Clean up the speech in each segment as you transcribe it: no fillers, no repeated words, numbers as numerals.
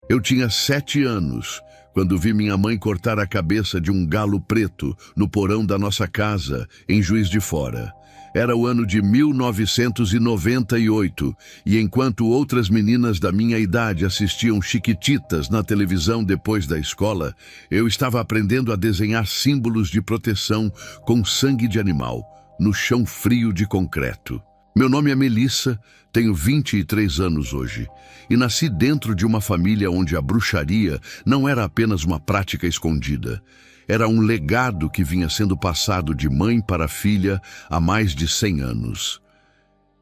Eu tinha 7 anos quando vi minha mãe cortar a cabeça de um galo preto no porão da nossa casa, em Juiz de Fora. Era o ano de 1998 e enquanto outras meninas da minha idade assistiam Chiquititas na televisão depois da escola, eu estava aprendendo a desenhar símbolos de proteção com sangue de animal, no chão frio de concreto. Meu nome é Melissa, tenho 23 anos hoje e nasci dentro de uma família onde a bruxaria não era apenas uma prática escondida. Era um legado que vinha sendo passado de mãe para filha há mais de 100 anos.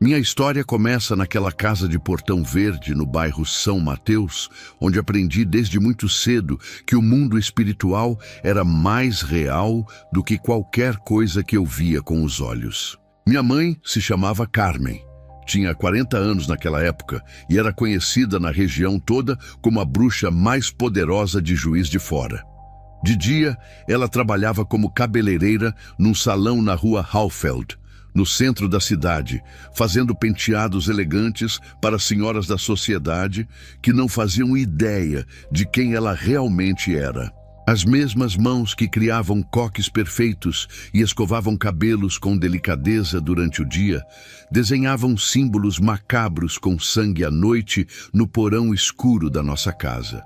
Minha história começa naquela casa de portão verde no bairro São Mateus, onde aprendi desde muito cedo que o mundo espiritual era mais real do que qualquer coisa que eu via com os olhos. Minha mãe se chamava Carmen. Tinha 40 anos naquela época e era conhecida na região toda como a bruxa mais poderosa de Juiz de Fora. De dia, ela trabalhava como cabeleireira num salão na rua Halfeld, no centro da cidade, fazendo penteados elegantes para senhoras da sociedade que não faziam ideia de quem ela realmente era. As mesmas mãos que criavam coques perfeitos e escovavam cabelos com delicadeza durante o dia, desenhavam símbolos macabros com sangue à noite no porão escuro da nossa casa.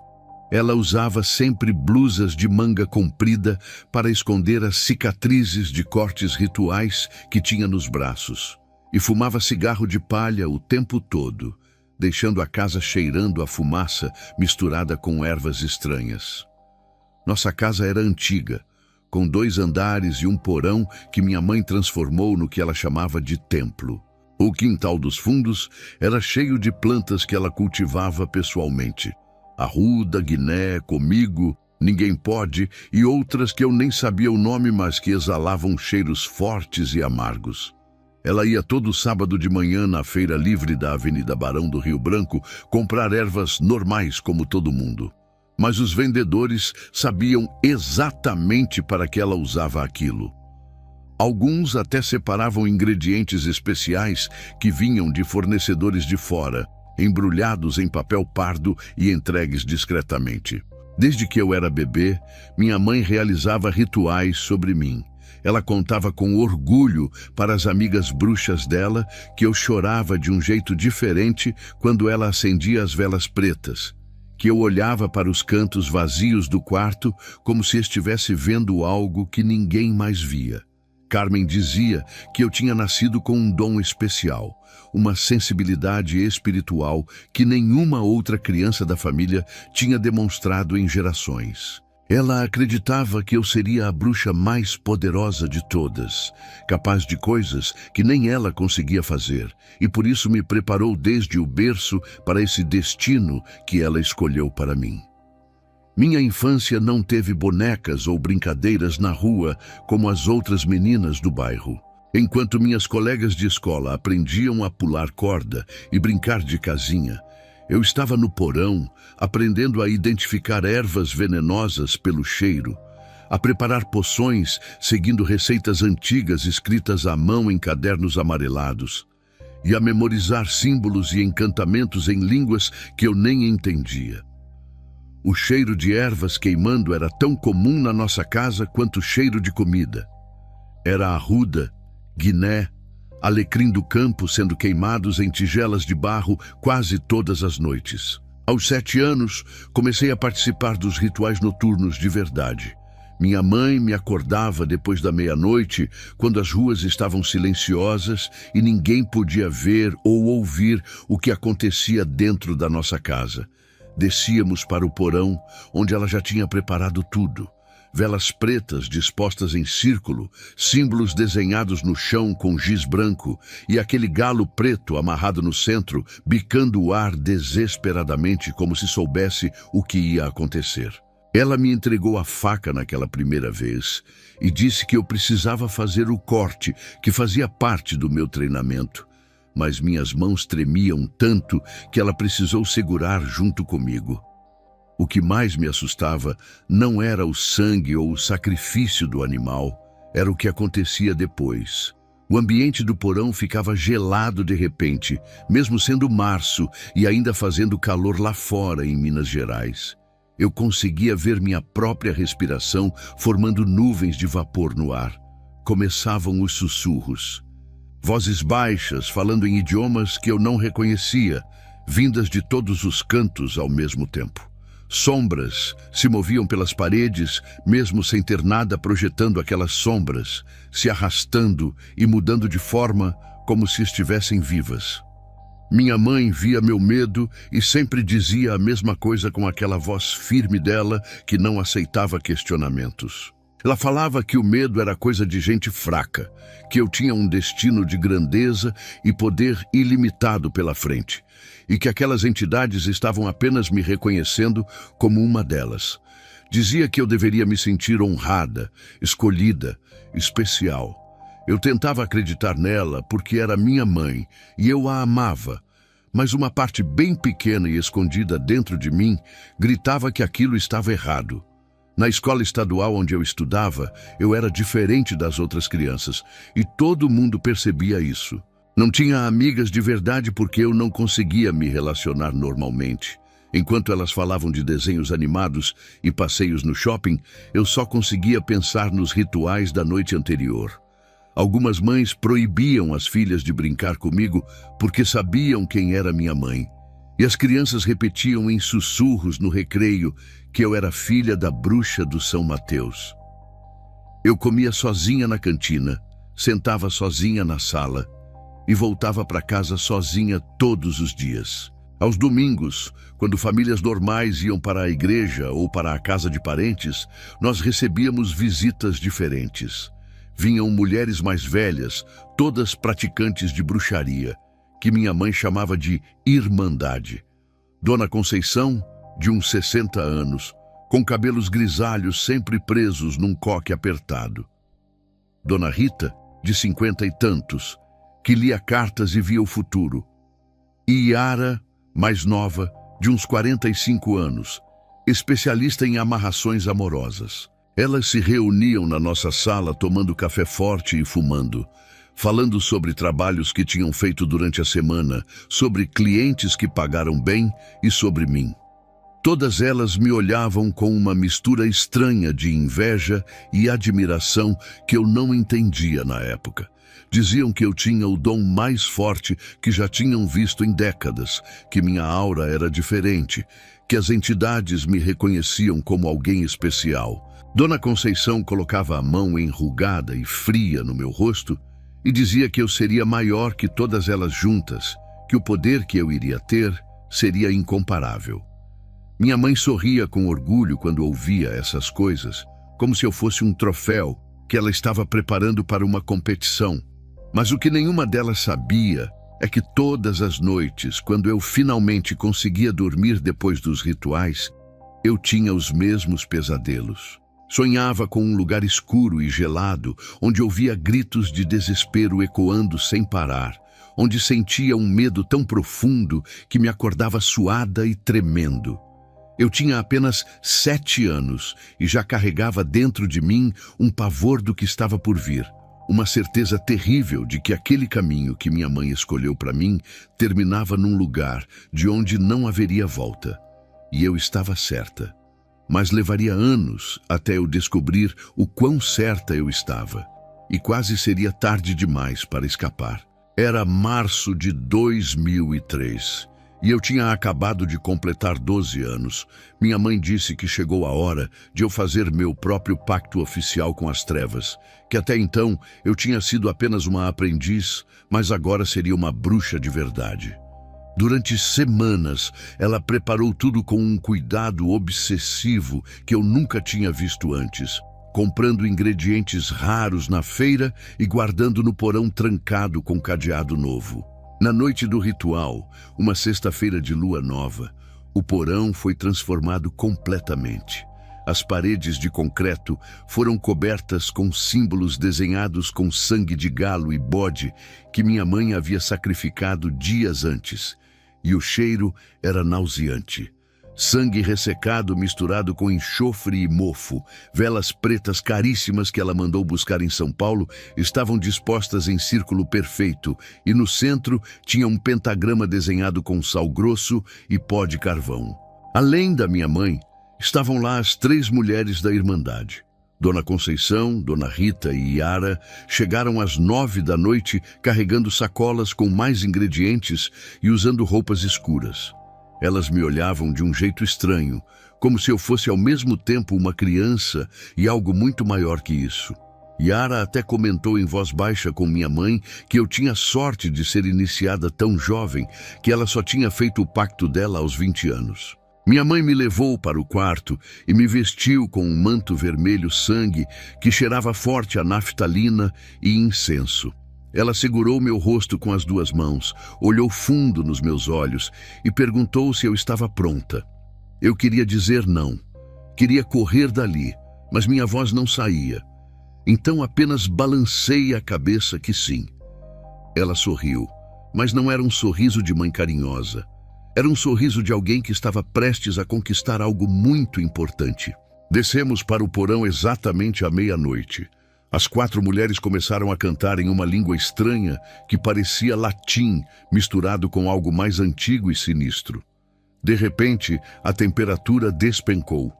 Ela usava sempre blusas de manga comprida para esconder as cicatrizes de cortes rituais que tinha nos braços, e fumava cigarro de palha o tempo todo, deixando a casa cheirando a fumaça misturada com ervas estranhas. Nossa casa era antiga, com 2 andares e um porão que minha mãe transformou no que ela chamava de templo. O quintal dos fundos era cheio de plantas que ela cultivava pessoalmente. Arruda, guiné, comigo, ninguém pode e outras que eu nem sabia o nome, mas que exalavam cheiros fortes e amargos. Ela ia todo sábado de manhã na feira livre da Avenida Barão do Rio Branco comprar ervas normais como todo mundo. Mas os vendedores sabiam exatamente para que ela usava aquilo. Alguns até separavam ingredientes especiais que vinham de fornecedores de fora, embrulhados em papel pardo e entregues discretamente. Desde que eu era bebê, minha mãe realizava rituais sobre mim. Ela contava com orgulho para as amigas bruxas dela que eu chorava de um jeito diferente quando ela acendia as velas pretas, que eu olhava para os cantos vazios do quarto como se estivesse vendo algo que ninguém mais via. Carmen dizia que eu tinha nascido com um dom especial, uma sensibilidade espiritual que nenhuma outra criança da família tinha demonstrado em gerações. Ela acreditava que eu seria a bruxa mais poderosa de todas, capaz de coisas que nem ela conseguia fazer, e por isso me preparou desde o berço para esse destino que ela escolheu para mim. Minha infância não teve bonecas ou brincadeiras na rua como as outras meninas do bairro. Enquanto minhas colegas de escola aprendiam a pular corda e brincar de casinha, eu estava no porão, aprendendo a identificar ervas venenosas pelo cheiro, a preparar poções seguindo receitas antigas escritas à mão em cadernos amarelados, e a memorizar símbolos e encantamentos em línguas que eu nem entendia. O cheiro de ervas queimando era tão comum na nossa casa quanto o cheiro de comida. Era arruda, guiné, alecrim do campo sendo queimados em tigelas de barro quase todas as noites. Aos 7 anos, comecei a participar dos rituais noturnos de verdade. Minha mãe me acordava depois da meia-noite, quando as ruas estavam silenciosas e ninguém podia ver ou ouvir o que acontecia dentro da nossa casa. Descíamos para o porão, onde ela já tinha preparado tudo. Velas pretas dispostas em círculo, símbolos desenhados no chão com giz branco e aquele galo preto amarrado no centro, bicando o ar desesperadamente como se soubesse o que ia acontecer. Ela me entregou a faca naquela primeira vez e disse que eu precisava fazer o corte, que fazia parte do meu treinamento. Mas minhas mãos tremiam tanto que ela precisou segurar junto comigo. O que mais me assustava não era o sangue ou o sacrifício do animal, era o que acontecia depois, O ambiente do porão ficava gelado de repente, mesmo sendo março e ainda fazendo calor lá fora em Minas Gerais. Eu conseguia ver minha própria respiração formando nuvens de vapor no ar. Começavam os sussurros. Vozes baixas falando em idiomas que eu não reconhecia, vindas de todos os cantos ao mesmo tempo. Sombras se moviam pelas paredes, mesmo sem ter nada projetando aquelas sombras, se arrastando e mudando de forma como se estivessem vivas. Minha mãe via meu medo e sempre dizia a mesma coisa com aquela voz firme dela que não aceitava questionamentos. Ela falava que o medo era coisa de gente fraca, que eu tinha um destino de grandeza e poder ilimitado pela frente, e que aquelas entidades estavam apenas me reconhecendo como uma delas. Dizia que eu deveria me sentir honrada, escolhida, especial. Eu tentava acreditar nela porque era minha mãe e eu a amava, mas uma parte bem pequena e escondida dentro de mim gritava que aquilo estava errado. Na escola estadual onde eu estudava, eu era diferente das outras crianças e todo mundo percebia isso. Não tinha amigas de verdade porque eu não conseguia me relacionar normalmente. Enquanto elas falavam de desenhos animados e passeios no shopping, eu só conseguia pensar nos rituais da noite anterior. Algumas mães proibiam as filhas de brincar comigo porque sabiam quem era minha mãe. E as crianças repetiam em sussurros no recreio que eu era filha da bruxa do São Mateus. Eu comia sozinha na cantina, sentava sozinha na sala e voltava para casa sozinha todos os dias. Aos domingos, quando famílias normais iam para a igreja ou para a casa de parentes, nós recebíamos visitas diferentes. Vinham mulheres mais velhas, todas praticantes de bruxaria, que minha mãe chamava de Irmandade. Dona Conceição, de uns 60 anos, com cabelos grisalhos sempre presos num coque apertado. Dona Rita, de 50 e tantos, que lia cartas e via o futuro. E Yara, mais nova, de uns 45 anos, especialista em amarrações amorosas. Elas se reuniam na nossa sala tomando café forte e fumando, falando sobre trabalhos que tinham feito durante a semana, sobre clientes que pagaram bem e sobre mim. Todas elas me olhavam com uma mistura estranha de inveja e admiração que eu não entendia na época. Diziam que eu tinha o dom mais forte que já tinham visto em décadas, que minha aura era diferente, que as entidades me reconheciam como alguém especial. Dona Conceição colocava a mão enrugada e fria no meu rosto e dizia que eu seria maior que todas elas juntas, que o poder que eu iria ter seria incomparável. Minha mãe sorria com orgulho quando ouvia essas coisas, como se eu fosse um troféu que ela estava preparando para uma competição. Mas o que nenhuma delas sabia é que todas as noites, quando eu finalmente conseguia dormir depois dos rituais, eu tinha os mesmos pesadelos. Sonhava com um lugar escuro e gelado, onde ouvia gritos de desespero ecoando sem parar, onde sentia um medo tão profundo que me acordava suada e tremendo. Eu tinha apenas 7 anos e já carregava dentro de mim um pavor do que estava por vir, uma certeza terrível de que aquele caminho que minha mãe escolheu para mim terminava num lugar de onde não haveria volta. E eu estava certa. Mas levaria anos até eu descobrir o quão certa eu estava. E quase seria tarde demais para escapar. Era março de 2003 e eu tinha acabado de completar 12 anos. Minha mãe disse que chegou a hora de eu fazer meu próprio pacto oficial com as trevas, que até então eu tinha sido apenas uma aprendiz, mas agora seria uma bruxa de verdade. Durante semanas, ela preparou tudo com um cuidado obsessivo que eu nunca tinha visto antes, comprando ingredientes raros na feira e guardando no porão trancado com cadeado novo. Na noite do ritual, uma sexta-feira de lua nova, o porão foi transformado completamente. As paredes de concreto foram cobertas com símbolos desenhados com sangue de galo e bode que minha mãe havia sacrificado dias antes. E o cheiro era nauseante. Sangue ressecado misturado com enxofre e mofo. Velas pretas caríssimas que ela mandou buscar em São Paulo estavam dispostas em círculo perfeito e no centro tinha um pentagrama desenhado com sal grosso e pó de carvão. Além da minha mãe, estavam lá as 3 mulheres da Irmandade. Dona Conceição, Dona Rita e Yara chegaram às 9 da noite carregando sacolas com mais ingredientes e usando roupas escuras. Elas me olhavam de um jeito estranho, como se eu fosse ao mesmo tempo uma criança e algo muito maior que isso. Yara até comentou em voz baixa com minha mãe que eu tinha sorte de ser iniciada tão jovem, que ela só tinha feito o pacto dela aos 20 anos. Minha mãe me levou para o quarto e me vestiu com um manto vermelho sangue que cheirava forte a naftalina e incenso. Ela segurou meu rosto com as 2 mãos, olhou fundo nos meus olhos e perguntou se eu estava pronta. Eu queria dizer não. Queria correr dali, mas minha voz não saía. Então apenas balancei a cabeça que sim. Ela sorriu, mas não era um sorriso de mãe carinhosa. Era um sorriso de alguém que estava prestes a conquistar algo muito importante. Descemos para o porão exatamente à meia-noite. As 4 mulheres começaram a cantar em uma língua estranha que parecia latim, misturado com algo mais antigo e sinistro. De repente, a temperatura despencou.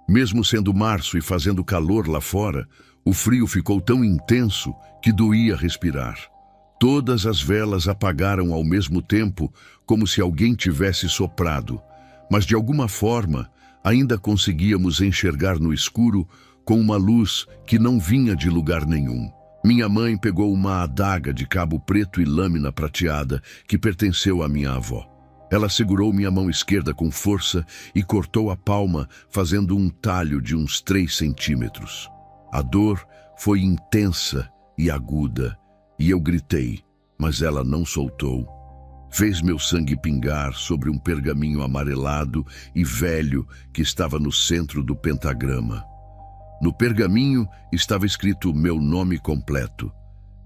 Mesmo sendo março e fazendo calor lá fora, o frio ficou tão intenso que doía respirar. Todas as velas apagaram ao mesmo tempo, como se alguém tivesse soprado, mas de alguma forma ainda conseguíamos enxergar no escuro com uma luz que não vinha de lugar nenhum. Minha mãe pegou uma adaga de cabo preto e lâmina prateada que pertenceu à minha avó. Ela segurou minha mão esquerda com força e cortou a palma, fazendo um talho de uns 3 centímetros. A dor foi intensa e aguda, e eu gritei, mas ela não soltou. Fez meu sangue pingar sobre um pergaminho amarelado e velho que estava no centro do pentagrama. No pergaminho estava escrito meu nome completo,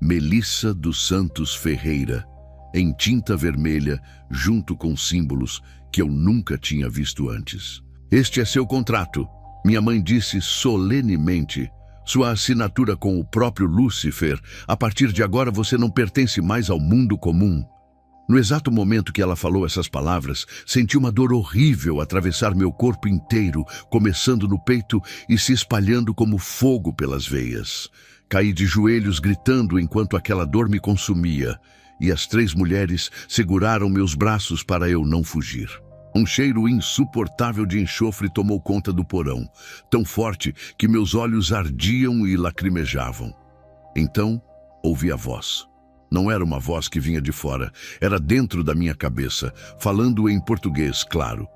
Melissa dos Santos Ferreira, em tinta vermelha, junto com símbolos que eu nunca tinha visto antes. Este é seu contrato, minha mãe disse solenemente. Sua assinatura com o próprio Lúcifer. A partir de agora você não pertence mais ao mundo comum. No exato momento que ela falou essas palavras, senti uma dor horrível atravessar meu corpo inteiro, começando no peito e se espalhando como fogo pelas veias. Caí de joelhos gritando enquanto aquela dor me consumia, e as 3 mulheres seguraram meus braços para eu não fugir. Um cheiro insuportável de enxofre tomou conta do porão, tão forte que meus olhos ardiam e lacrimejavam. Então, ouvi a voz. Não era uma voz que vinha de fora, era dentro da minha cabeça, falando em português, claro.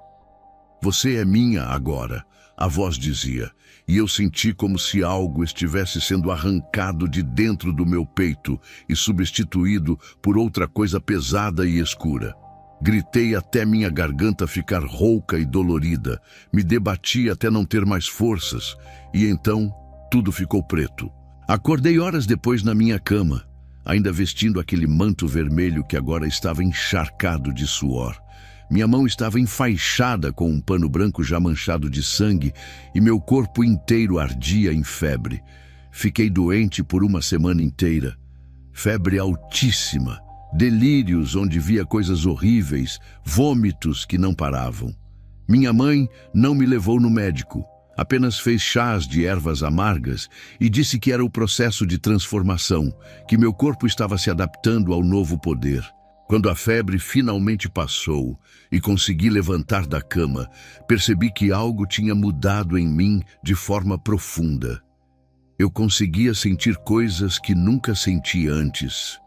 Você é minha agora, a voz dizia, e eu senti como se algo estivesse sendo arrancado de dentro do meu peito e substituído por outra coisa pesada e escura. Gritei até minha garganta ficar rouca e dolorida, me debati até não ter mais forças, e então tudo ficou preto. Acordei horas depois na minha cama, ainda vestindo aquele manto vermelho que agora estava encharcado de suor. Minha mão estava enfaixada com um pano branco já manchado de sangue e meu corpo inteiro ardia em febre. Fiquei doente por uma semana inteira. Febre altíssima, delírios onde via coisas horríveis, vômitos que não paravam. Minha mãe não me levou no médico. Apenas fez chás de ervas amargas e disse que era o processo de transformação, que meu corpo estava se adaptando ao novo poder. Quando a febre finalmente passou e consegui levantar da cama, percebi que algo tinha mudado em mim de forma profunda. Eu conseguia sentir coisas que nunca senti antes.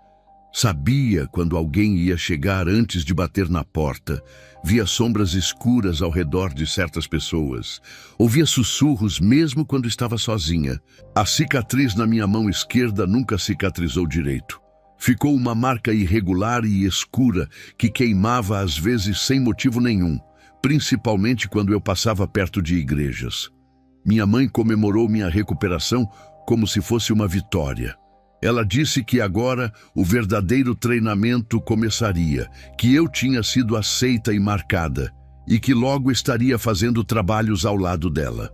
Sabia quando alguém ia chegar antes de bater na porta. Via sombras escuras ao redor de certas pessoas. Ouvia sussurros mesmo quando estava sozinha. A cicatriz na minha mão esquerda nunca cicatrizou direito. Ficou uma marca irregular e escura que queimava às vezes sem motivo nenhum, principalmente quando eu passava perto de igrejas. Minha mãe comemorou minha recuperação como se fosse uma vitória. Ela disse que agora o verdadeiro treinamento começaria, que eu tinha sido aceita e marcada, e que logo estaria fazendo trabalhos ao lado dela.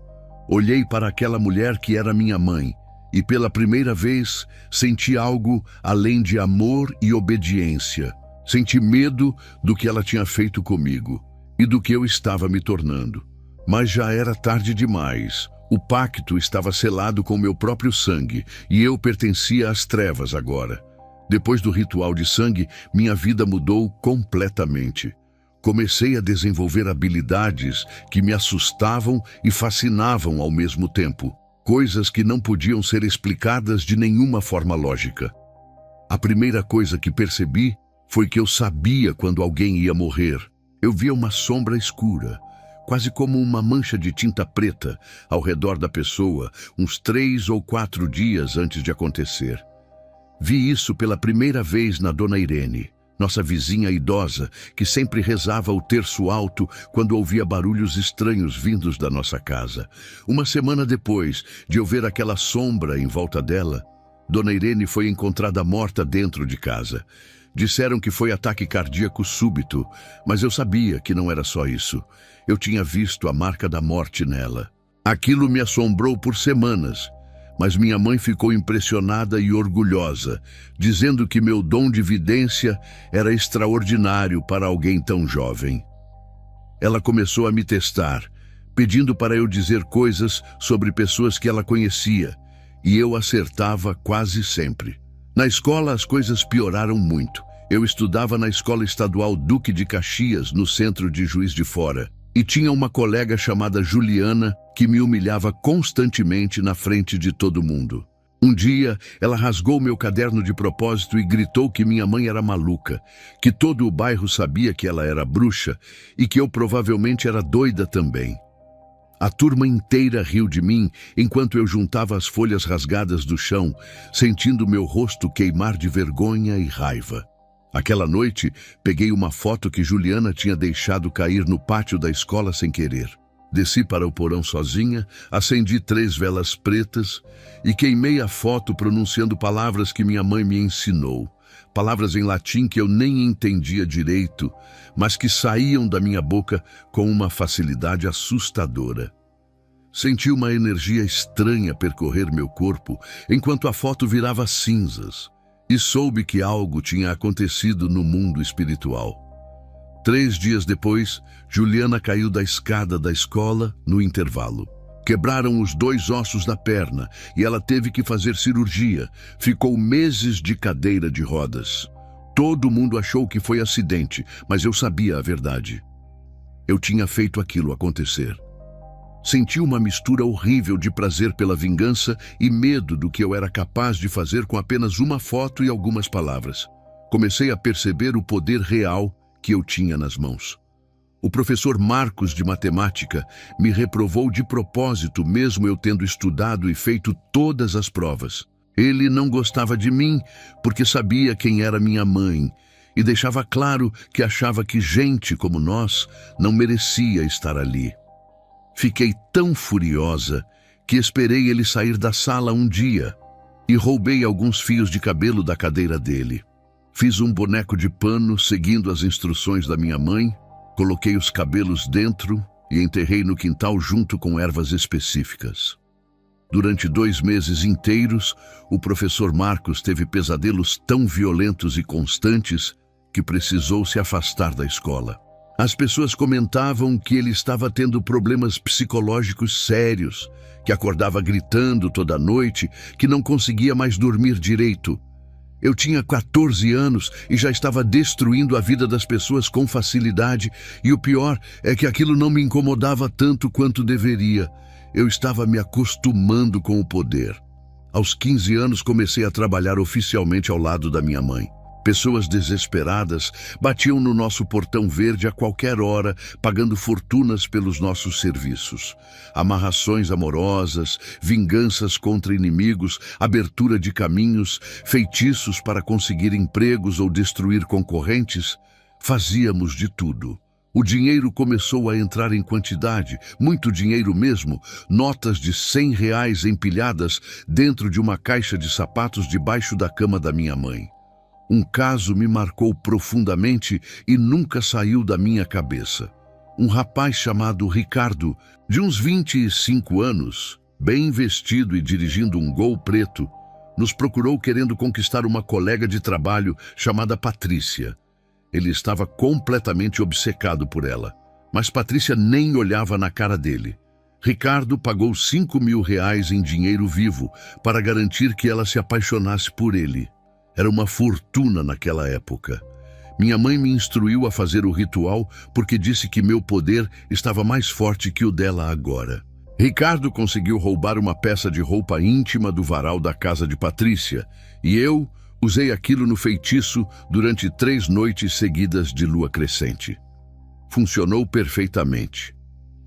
Olhei para aquela mulher que era minha mãe e pela primeira vez senti algo além de amor e obediência. Senti medo do que ela tinha feito comigo e do que eu estava me tornando. Mas já era tarde demais. O pacto estava selado com meu próprio sangue e eu pertencia às trevas agora. Depois do ritual de sangue, minha vida mudou completamente. Comecei a desenvolver habilidades que me assustavam e fascinavam ao mesmo tempo. Coisas que não podiam ser explicadas de nenhuma forma lógica. A primeira coisa que percebi foi que eu sabia quando alguém ia morrer. Eu via uma sombra escura, quase como uma mancha de tinta preta, ao redor da pessoa, uns 3 ou 4 dias antes de acontecer. Vi isso pela primeira vez na Dona Irene, nossa vizinha idosa, que sempre rezava o terço alto quando ouvia barulhos estranhos vindos da nossa casa. Uma semana depois de eu ver aquela sombra em volta dela, Dona Irene foi encontrada morta dentro de casa. Disseram que foi ataque cardíaco súbito, mas eu sabia que não era só isso. Eu tinha visto a marca da morte nela. Aquilo me assombrou por semanas, mas minha mãe ficou impressionada e orgulhosa, dizendo que meu dom de vidência era extraordinário para alguém tão jovem. Ela começou a me testar, pedindo para eu dizer coisas sobre pessoas que ela conhecia, e eu acertava quase sempre. Na escola as coisas pioraram muito. Eu estudava na Escola Estadual Duque de Caxias, no centro de Juiz de Fora, e tinha uma colega chamada Juliana que me humilhava constantemente na frente de todo mundo. Um dia, ela rasgou meu caderno de propósito e gritou que minha mãe era maluca, que todo o bairro sabia que ela era bruxa e que eu provavelmente era doida também. A turma inteira riu de mim enquanto eu juntava as folhas rasgadas do chão, sentindo meu rosto queimar de vergonha e raiva. Aquela noite, peguei uma foto que Juliana tinha deixado cair no pátio da escola sem querer. Desci para o porão sozinha, acendi 3 velas pretas e queimei a foto pronunciando palavras que minha mãe me ensinou. Palavras em latim que eu nem entendia direito, mas que saíam da minha boca com uma facilidade assustadora. Senti uma energia estranha percorrer meu corpo enquanto a foto virava cinzas. E soube que algo tinha acontecido no mundo espiritual. 3 dias depois, Juliana caiu da escada da escola no intervalo. Quebraram os 2 ossos da perna e ela teve que fazer cirurgia. Ficou meses de cadeira de rodas. Todo mundo achou que foi acidente, mas eu sabia a verdade. Eu tinha feito aquilo acontecer. Senti uma mistura horrível de prazer pela vingança e medo do que eu era capaz de fazer com apenas uma foto e algumas palavras. Comecei a perceber o poder real que eu tinha nas mãos. O professor Marcos de matemática me reprovou de propósito, mesmo eu tendo estudado e feito todas as provas. Ele não gostava de mim porque sabia quem era minha mãe e deixava claro que achava que gente como nós não merecia estar ali. Fiquei tão furiosa que esperei ele sair da sala um dia e roubei alguns fios de cabelo da cadeira dele. Fiz um boneco de pano seguindo as instruções da minha mãe, coloquei os cabelos dentro e enterrei no quintal junto com ervas específicas. Durante 2 meses inteiros, o professor Marcos teve pesadelos tão violentos e constantes que precisou se afastar da escola. As pessoas comentavam que ele estava tendo problemas psicológicos sérios, que acordava gritando toda noite, que não conseguia mais dormir direito. Eu tinha 14 anos e já estava destruindo a vida das pessoas com facilidade, e o pior é que aquilo não me incomodava tanto quanto deveria. Eu estava me acostumando com o poder. Aos 15 anos comecei a trabalhar oficialmente ao lado da minha mãe. Pessoas desesperadas batiam no nosso portão verde a qualquer hora, pagando fortunas pelos nossos serviços. Amarrações amorosas, vinganças contra inimigos, abertura de caminhos, feitiços para conseguir empregos ou destruir concorrentes. Fazíamos de tudo. O dinheiro começou a entrar em quantidade, muito dinheiro mesmo, notas de R$100 empilhadas dentro de uma caixa de sapatos debaixo da cama da minha mãe. Um caso me marcou profundamente e nunca saiu da minha cabeça. um rapaz chamado Ricardo, de uns 25 anos, bem vestido e dirigindo um Gol preto, nos procurou querendo conquistar uma colega de trabalho chamada Patrícia. Ele estava completamente obcecado por ela, mas Patrícia nem olhava na cara dele. Ricardo pagou R$ 5.000 em dinheiro vivo para garantir que ela se apaixonasse por ele. Era uma fortuna naquela época. Minha mãe me instruiu a fazer o ritual porque disse que meu poder estava mais forte que o dela agora. Ricardo conseguiu roubar uma peça de roupa íntima do varal da casa de Patrícia e eu usei aquilo no feitiço durante 3 noites seguidas de lua crescente. Funcionou perfeitamente.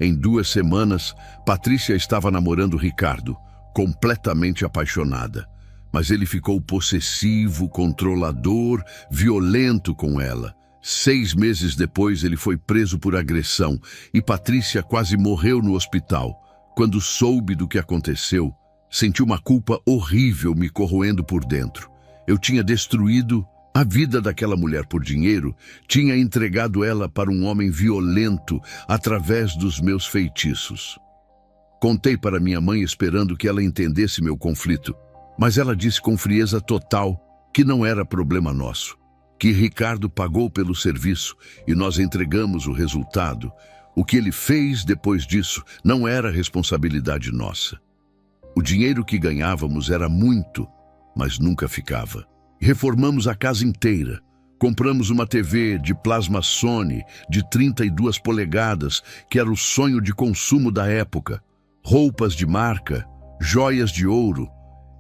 Em 2 semanas, Patrícia estava namorando Ricardo, completamente apaixonada. Mas ele ficou possessivo, controlador, violento com ela. 6 meses depois, ele foi preso por agressão e Patrícia quase morreu no hospital. Quando soube do que aconteceu, senti uma culpa horrível me corroendo por dentro. Eu tinha destruído a vida daquela mulher por dinheiro, tinha entregado ela para um homem violento através dos meus feitiços. Contei para minha mãe esperando que ela entendesse meu conflito, mas ela disse com frieza total que não era problema nosso, que Ricardo pagou pelo serviço e nós entregamos o resultado. O que ele fez depois disso não era responsabilidade nossa. O dinheiro que ganhávamos era muito, mas nunca ficava. Reformamos a casa inteira. Compramos uma TV de plasma Sony de 32 polegadas, que era o sonho de consumo da época. Roupas de marca, joias de ouro.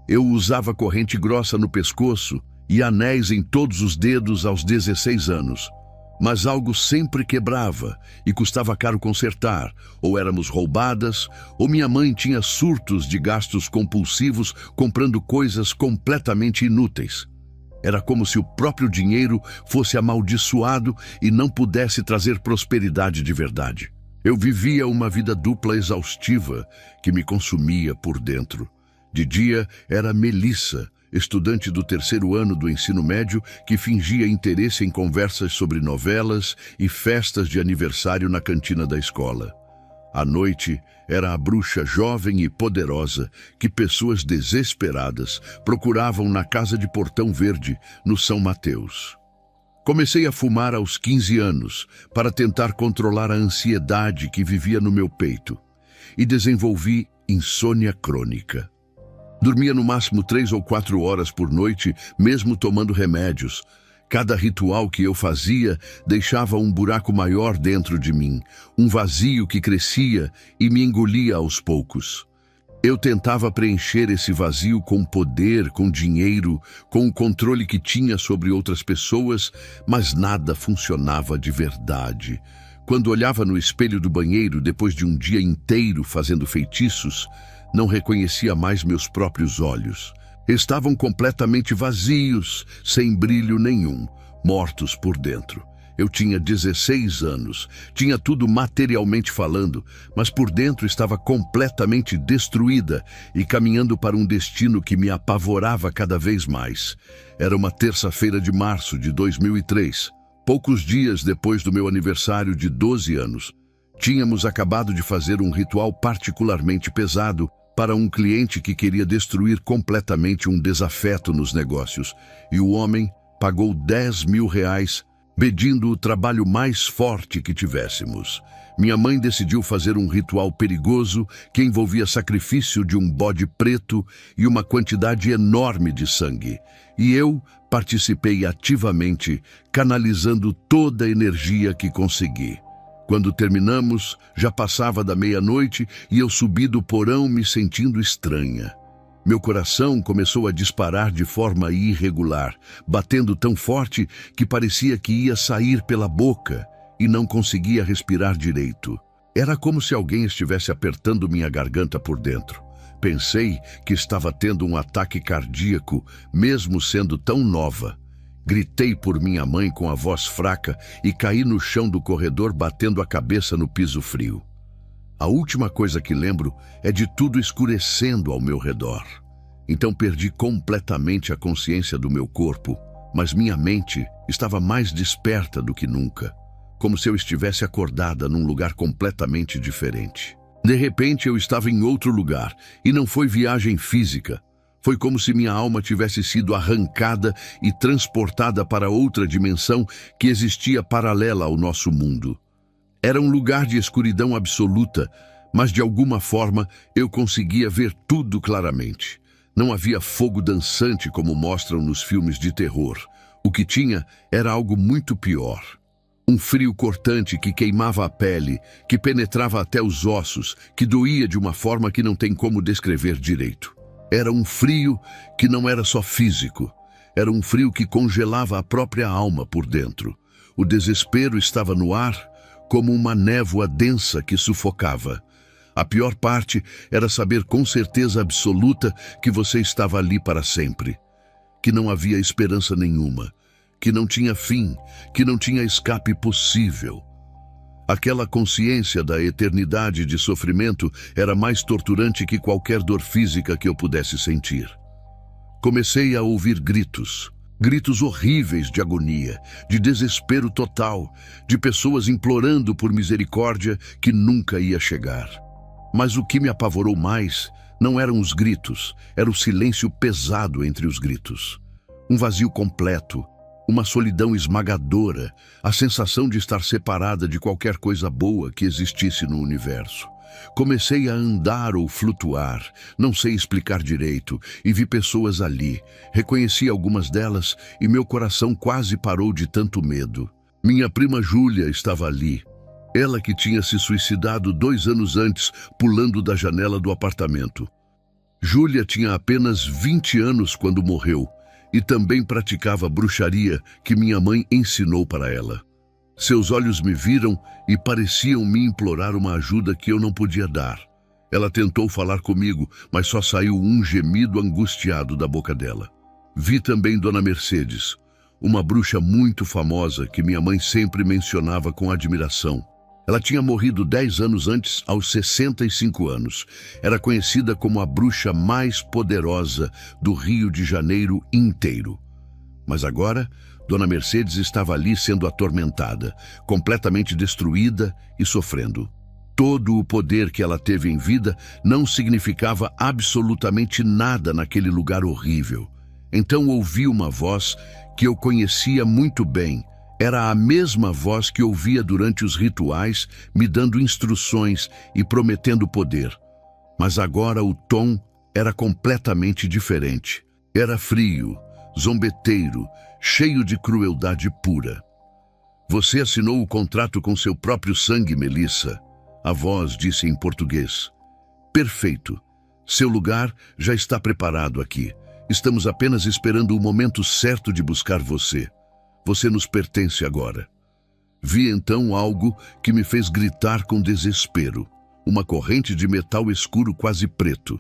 Eu usava corrente grossa no pescoço e anéis em todos os dedos aos 16 anos. Mas algo sempre quebrava e custava caro consertar. Ou éramos roubadas, ou minha mãe tinha surtos de gastos compulsivos comprando coisas completamente inúteis. Era como se o próprio dinheiro fosse amaldiçoado e não pudesse trazer prosperidade de verdade. Eu vivia uma vida dupla exaustiva que me consumia por dentro. De dia era Melissa, estudante do 3º ano do ensino médio que fingia interesse em conversas sobre novelas e festas de aniversário na cantina da escola. À noite, era a bruxa jovem e poderosa que pessoas desesperadas procuravam na casa de Portão Verde, no São Mateus. Comecei a fumar aos 15 anos para tentar controlar a ansiedade que vivia no meu peito e desenvolvi insônia crônica. Dormia no máximo 3 ou 4 horas por noite, mesmo tomando remédios. Cada ritual que eu fazia deixava um buraco maior dentro de mim, um vazio que crescia e me engolia aos poucos. Eu tentava preencher esse vazio com poder, com dinheiro, com o controle que tinha sobre outras pessoas, mas nada funcionava de verdade. Quando olhava no espelho do banheiro depois de um dia inteiro fazendo feitiços, não reconhecia mais meus próprios olhos. Estavam completamente vazios, sem brilho nenhum, mortos por dentro. Eu tinha 16 anos, tinha tudo materialmente falando, mas por dentro estava completamente destruída e caminhando para um destino que me apavorava cada vez mais. Era uma terça-feira de março de 2003, poucos dias depois do meu aniversário de 12 anos. Tínhamos acabado de fazer um ritual particularmente pesado para um cliente que queria destruir completamente um desafeto nos negócios, e o homem pagou R$ 10.000, pedindo o trabalho mais forte que tivéssemos. Minha mãe decidiu fazer um ritual perigoso que envolvia sacrifício de um bode preto e uma quantidade enorme de sangue, e eu participei ativamente, canalizando toda a energia que consegui. Quando terminamos, já passava da meia-noite e eu subi do porão me sentindo estranha. Meu coração começou a disparar de forma irregular, batendo tão forte que parecia que ia sair pela boca e não conseguia respirar direito. Era como se alguém estivesse apertando minha garganta por dentro. Pensei que estava tendo um ataque cardíaco, mesmo sendo tão nova. Gritei por minha mãe com a voz fraca e caí no chão do corredor batendo a cabeça no piso frio. A última coisa que lembro é de tudo escurecendo ao meu redor. Então perdi completamente a consciência do meu corpo, mas minha mente estava mais desperta do que nunca. como se eu estivesse acordada num lugar completamente diferente. De repente eu estava em outro lugar, e não foi viagem física. Foi como se minha alma tivesse sido arrancada e transportada para outra dimensão que existia paralela ao nosso mundo. Era um lugar de escuridão absoluta, mas de alguma forma eu conseguia ver tudo claramente. Não havia fogo dançante como mostram nos filmes de terror. O que tinha era algo muito pior. Um frio cortante que queimava a pele, que penetrava até os ossos, que doía de uma forma que não tem como descrever direito. Era um frio que não era só físico. Era um frio que congelava a própria alma por dentro. O desespero estava no ar, como uma névoa densa que sufocava. A pior parte era saber com certeza absoluta que você estava ali para sempre. Que não havia esperança nenhuma. Que não tinha fim. Que não tinha escape possível. Aquela consciência da eternidade de sofrimento era mais torturante que qualquer dor física que eu pudesse sentir. Comecei a ouvir gritos. Gritos horríveis de agonia, de desespero total, de pessoas implorando por misericórdia que nunca ia chegar. Mas o que me apavorou mais não eram os gritos, era o silêncio pesado entre os gritos. Um vazio completo, uma solidão esmagadora, a sensação de estar separada de qualquer coisa boa que existisse no universo. Comecei a andar ou flutuar, não sei explicar direito, e vi pessoas ali. Reconheci algumas delas e meu coração quase parou de tanto medo. Minha prima Júlia estava ali. Ela que tinha se suicidado 2 anos antes, pulando da janela do apartamento. Júlia tinha apenas 20 anos quando morreu e também praticava bruxaria que minha mãe ensinou para ela. Seus olhos me viram e pareciam me implorar uma ajuda que eu não podia dar. Ela tentou falar comigo, mas só saiu um gemido angustiado da boca dela. Vi também Dona Mercedes, uma bruxa muito famosa que minha mãe sempre mencionava com admiração. Ela tinha morrido 10 anos antes, aos 65 anos. Era conhecida como a bruxa mais poderosa do Rio de Janeiro inteiro. Mas agora, Dona Mercedes estava ali sendo atormentada, completamente destruída e sofrendo. Todo o poder que ela teve em vida não significava absolutamente nada naquele lugar horrível. Então ouvi uma voz que eu conhecia muito bem. Era a mesma voz que ouvia durante os rituais, me dando instruções e prometendo poder. Mas agora o tom era completamente diferente. Era frio, zombeteiro, cheio de crueldade pura. Você assinou o contrato com seu próprio sangue, Melissa. A voz disse em português. Perfeito. Seu lugar já está preparado aqui. Estamos apenas esperando o momento certo de buscar você. Você nos pertence agora. Vi então algo que me fez gritar com desespero. Uma corrente de metal escuro quase preto.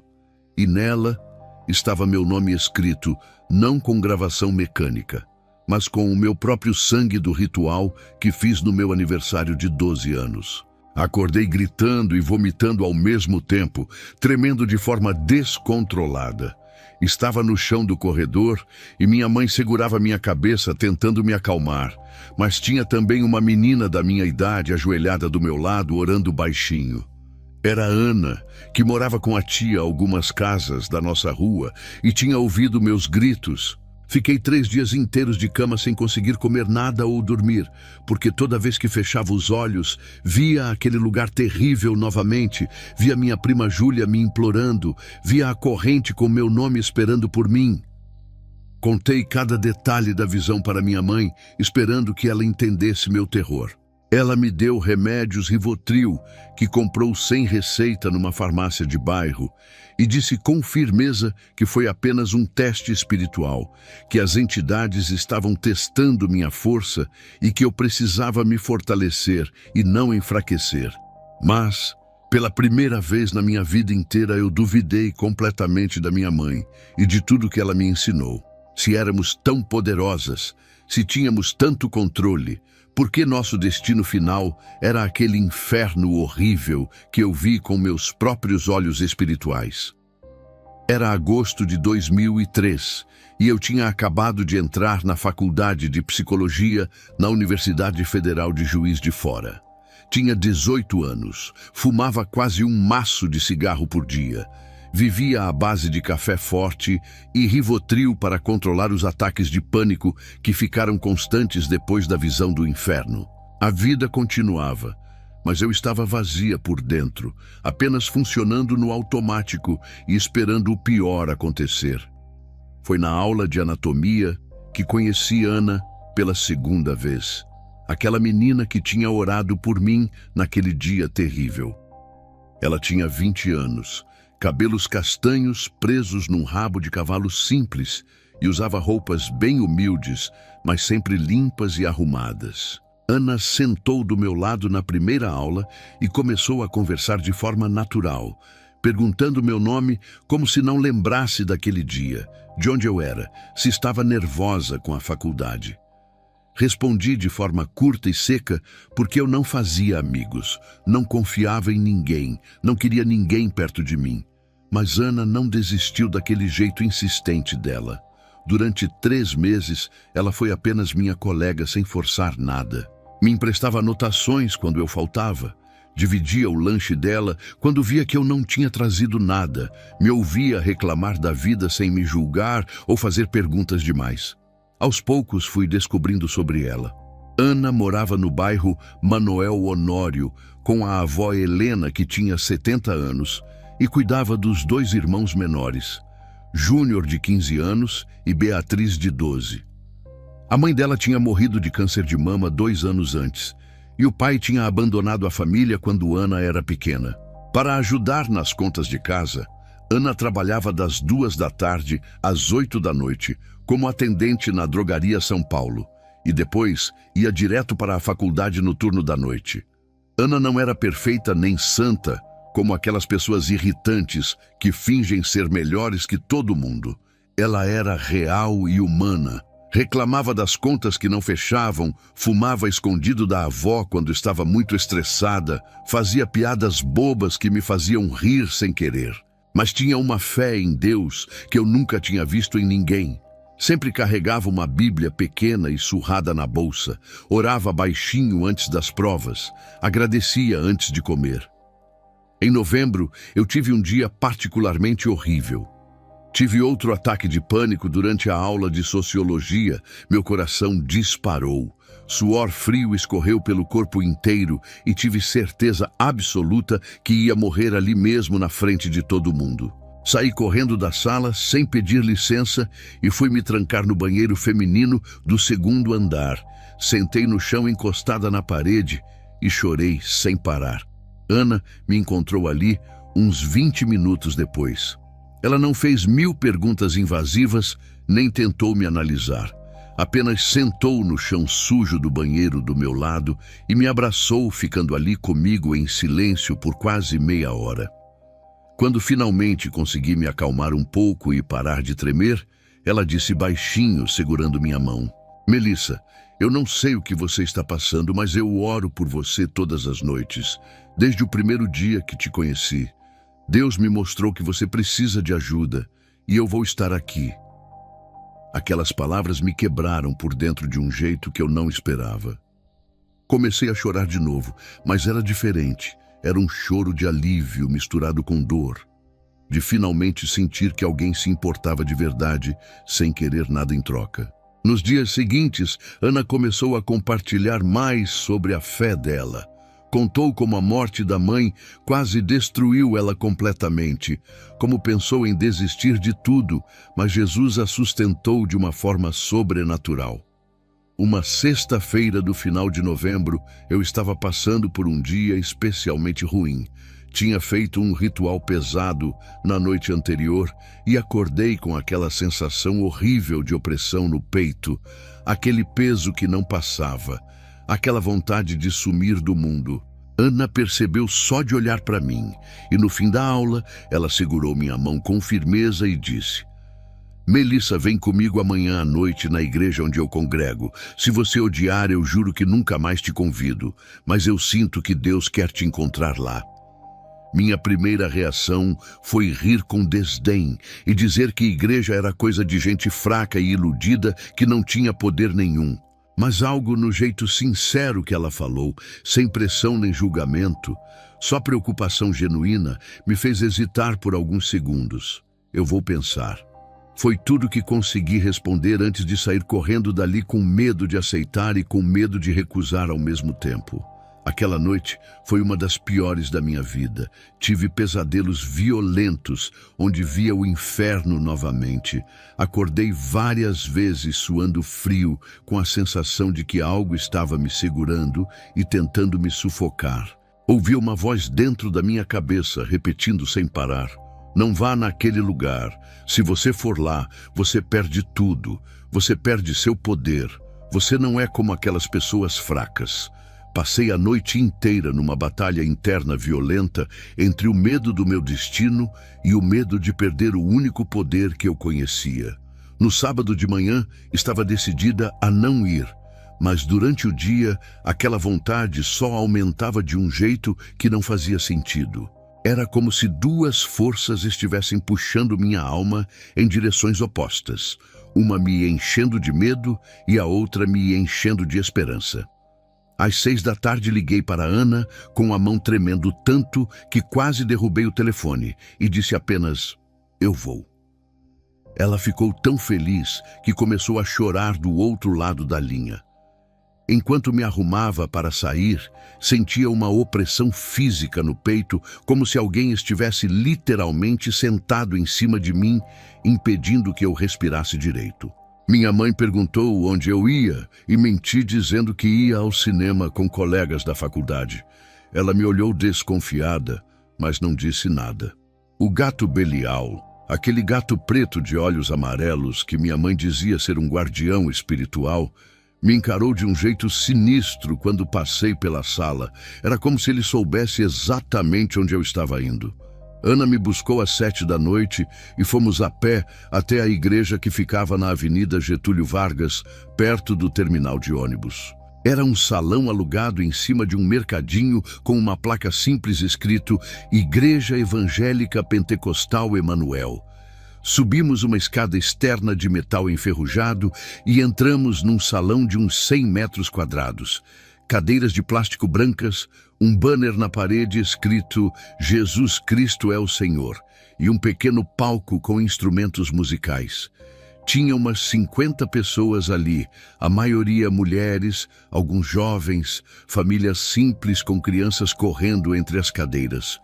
E nela estava meu nome escrito, não com gravação mecânica, mas com o meu próprio sangue do ritual que fiz no meu aniversário de 12 anos. Acordei gritando e vomitando ao mesmo tempo, tremendo de forma descontrolada. Estava no chão do corredor e minha mãe segurava minha cabeça tentando me acalmar, mas tinha também uma menina da minha idade ajoelhada do meu lado orando baixinho. Era Ana, que morava com a tia a algumas casas da nossa rua e tinha ouvido meus gritos. Fiquei 3 dias inteiros de cama sem conseguir comer nada ou dormir, porque toda vez que fechava os olhos, via aquele lugar terrível novamente, via minha prima Júlia me implorando, via a corrente com meu nome esperando por mim. Contei cada detalhe da visão para minha mãe, esperando que ela entendesse meu terror. Ela me deu remédios Rivotril, que comprou sem receita numa farmácia de bairro, e disse com firmeza que foi apenas um teste espiritual, que as entidades estavam testando minha força e que eu precisava me fortalecer e não enfraquecer. Mas, pela primeira vez na minha vida inteira, eu duvidei completamente da minha mãe e de tudo que ela me ensinou. Se éramos tão poderosas, se tínhamos tanto controle, por que nosso destino final era aquele inferno horrível que eu vi com meus próprios olhos espirituais? Era agosto de 2003 e eu tinha acabado de entrar na faculdade de psicologia na Universidade Federal de Juiz de Fora. Tinha 18 anos, fumava quase um maço de cigarro por dia, vivia à base de café forte e Rivotril para controlar os ataques de pânico que ficaram constantes depois da visão do inferno. A vida continuava, mas eu estava vazia por dentro, apenas funcionando no automático e esperando o pior acontecer. Foi na aula de anatomia que conheci Ana pela segunda vez. Aquela menina que tinha orado por mim naquele dia terrível. Ela tinha 20 anos, cabelos castanhos presos num rabo de cavalo simples e usava roupas bem humildes, mas sempre limpas e arrumadas. Ana sentou do meu lado na primeira aula e começou a conversar de forma natural, perguntando meu nome como se não lembrasse daquele dia, de onde eu era, se estava nervosa com a faculdade. Respondi de forma curta e seca porque eu não fazia amigos, não confiava em ninguém, não queria ninguém perto de mim. Mas Ana não desistiu daquele jeito insistente dela. Durante 3 meses, ela foi apenas minha colega sem forçar nada. Me emprestava anotações quando eu faltava. Dividia o lanche dela quando via que eu não tinha trazido nada. Me ouvia reclamar da vida sem me julgar ou fazer perguntas demais. Aos poucos fui descobrindo sobre ela. Ana morava no bairro Manoel Honório com a avó Helena, que tinha 70 anos, e cuidava dos 2 irmãos menores, Júnior, de 15 anos, e Beatriz, de 12. A mãe dela tinha morrido de câncer de mama 2 anos antes, e o pai tinha abandonado a família quando Ana era pequena. Para ajudar nas contas de casa, Ana trabalhava das 2 da tarde às 8 da noite, como atendente na drogaria São Paulo, e depois ia direto para a faculdade no turno da noite. Ana não era perfeita nem santa, como aquelas pessoas irritantes que fingem ser melhores que todo mundo. Ela era real e humana. Reclamava das contas que não fechavam, fumava escondido da avó quando estava muito estressada, fazia piadas bobas que me faziam rir sem querer. Mas tinha uma fé em Deus que eu nunca tinha visto em ninguém. Sempre carregava uma Bíblia pequena e surrada na bolsa, orava baixinho antes das provas, agradecia antes de comer. Em novembro, eu tive um dia particularmente horrível. Tive outro ataque de pânico durante a aula de sociologia. Meu coração disparou. Suor frio escorreu pelo corpo inteiro e tive certeza absoluta que ia morrer ali mesmo na frente de todo mundo. Saí correndo da sala sem pedir licença e fui me trancar no banheiro feminino do 2º andar. Sentei no chão encostada na parede e chorei sem parar. Ana me encontrou ali uns 20 minutos depois. Ela não fez 1000 perguntas invasivas, nem tentou me analisar. Apenas sentou no chão sujo do banheiro do meu lado e me abraçou, ficando ali comigo em silêncio por quase meia hora. Quando finalmente consegui me acalmar um pouco e parar de tremer, ela disse baixinho, segurando minha mão: "Melissa, eu não sei o que você está passando, mas eu oro por você todas as noites, desde o primeiro dia que te conheci. Deus me mostrou que você precisa de ajuda e eu vou estar aqui." Aquelas palavras me quebraram por dentro de um jeito que eu não esperava. Comecei a chorar de novo, mas era diferente. Era um choro de alívio misturado com dor, de finalmente sentir que alguém se importava de verdade, sem querer nada em troca. Nos dias seguintes, Ana começou a compartilhar mais sobre a fé dela. Contou como a morte da mãe quase destruiu ela completamente, como pensou em desistir de tudo, mas Jesus a sustentou de uma forma sobrenatural. Uma sexta-feira do final de novembro, eu estava passando por um dia especialmente ruim. Tinha feito um ritual pesado na noite anterior e acordei com aquela sensação horrível de opressão no peito, aquele peso que não passava, aquela vontade de sumir do mundo. Ana percebeu só de olhar para mim, e no fim da aula, ela segurou minha mão com firmeza e disse: "Melissa, vem comigo amanhã à noite na igreja onde eu congrego. Se você odiar, eu juro que nunca mais te convido, mas eu sinto que Deus quer te encontrar lá." Minha primeira reação foi rir com desdém e dizer que igreja era coisa de gente fraca e iludida que não tinha poder nenhum. Mas algo no jeito sincero que ela falou, sem pressão nem julgamento, só preocupação genuína, me fez hesitar por alguns segundos. Eu vou pensar. Foi tudo que consegui responder antes de sair correndo dali com medo de aceitar e com medo de recusar ao mesmo tempo. Aquela noite foi uma das piores da minha vida. Tive pesadelos violentos, onde via o inferno novamente. Acordei várias vezes suando frio, com a sensação de que algo estava me segurando e tentando me sufocar. Ouvi uma voz dentro da minha cabeça, repetindo sem parar: não vá naquele lugar. Se você for lá, você perde tudo. Você perde seu poder. Você não é como aquelas pessoas fracas. Passei a noite inteira numa batalha interna violenta entre o medo do meu destino e o medo de perder o único poder que eu conhecia. No sábado de manhã, estava decidida a não ir, mas durante o dia, aquela vontade só aumentava de um jeito que não fazia sentido. Era como se duas forças estivessem puxando minha alma em direções opostas, uma me enchendo de medo e a outra me enchendo de esperança. Às 6 da tarde liguei para Ana, com a mão tremendo tanto que quase derrubei o telefone, e disse apenas: eu vou. Ela ficou tão feliz que começou a chorar do outro lado da linha. Enquanto me arrumava para sair, sentia uma opressão física no peito, como se alguém estivesse literalmente sentado em cima de mim, impedindo que eu respirasse direito. Minha mãe perguntou onde eu ia e menti dizendo que ia ao cinema com colegas da faculdade. Ela me olhou desconfiada, mas não disse nada. O gato Belial, aquele gato preto de olhos amarelos que minha mãe dizia ser um guardião espiritual, me encarou de um jeito sinistro quando passei pela sala. Era como se ele soubesse exatamente onde eu estava indo. Ana me buscou às 7 da noite e fomos a pé até a igreja que ficava na Avenida Getúlio Vargas, perto do terminal de ônibus. Era um salão alugado em cima de um mercadinho com uma placa simples escrito Igreja Evangélica Pentecostal Emanuel. Subimos uma escada externa de metal enferrujado e entramos num salão de uns 100 metros quadrados. Cadeiras de plástico brancas, um banner na parede escrito Jesus Cristo é o Senhor e um pequeno palco com instrumentos musicais. Tinha umas 50 pessoas ali, a maioria mulheres, alguns jovens, famílias simples com crianças correndo entre as cadeiras.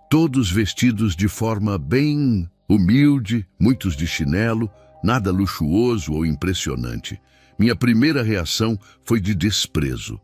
Todos vestidos de forma bem humilde, muitos de chinelo, nada luxuoso ou impressionante. Minha primeira reação foi de desprezo.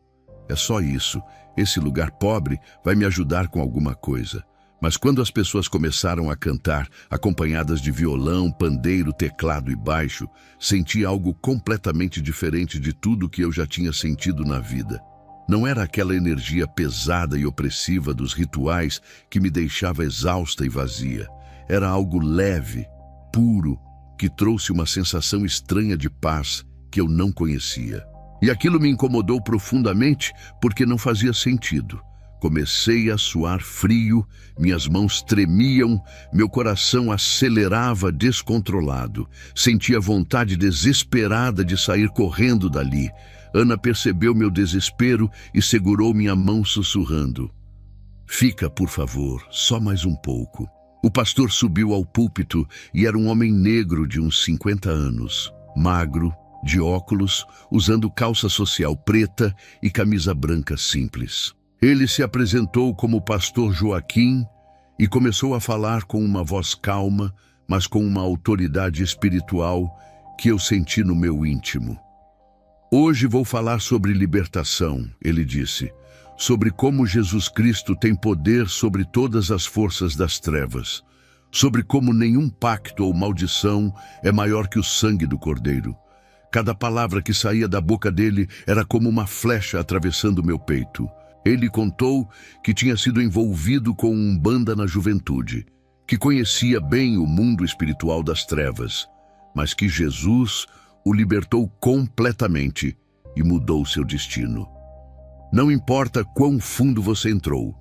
É só isso. Esse lugar pobre vai me ajudar com alguma coisa. Mas quando as pessoas começaram a cantar, acompanhadas de violão, pandeiro, teclado e baixo, senti algo completamente diferente de tudo que eu já tinha sentido na vida. Não era aquela energia pesada e opressiva dos rituais que me deixava exausta e vazia. Era algo leve, puro, que trouxe uma sensação estranha de paz que eu não conhecia. E aquilo me incomodou profundamente porque não fazia sentido. Comecei a suar frio, minhas mãos tremiam, meu coração acelerava descontrolado. Sentia vontade desesperada de sair correndo dali. Ana percebeu meu desespero e segurou minha mão sussurrando: fica, por favor, só mais um pouco. O pastor subiu ao púlpito e era um homem negro de uns 50 anos, magro, de óculos, usando calça social preta e camisa branca simples. Ele se apresentou como pastor Joaquim e começou a falar com uma voz calma, mas com uma autoridade espiritual que eu senti no meu íntimo. Hoje vou falar sobre libertação, ele disse, sobre como Jesus Cristo tem poder sobre todas as forças das trevas, sobre como nenhum pacto ou maldição é maior que o sangue do Cordeiro. Cada palavra que saía da boca dele era como uma flecha atravessando meu peito. Ele contou que tinha sido envolvido com Umbanda na juventude, que conhecia bem o mundo espiritual das trevas, mas que Jesus o libertou completamente e mudou seu destino. Não importa quão fundo você entrou,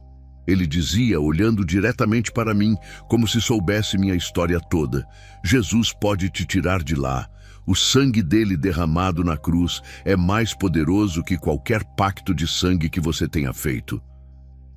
Ele dizia, olhando diretamente para mim, como se soubesse minha história toda. Jesus pode te tirar de lá. O sangue dele derramado na cruz é mais poderoso que qualquer pacto de sangue que você tenha feito.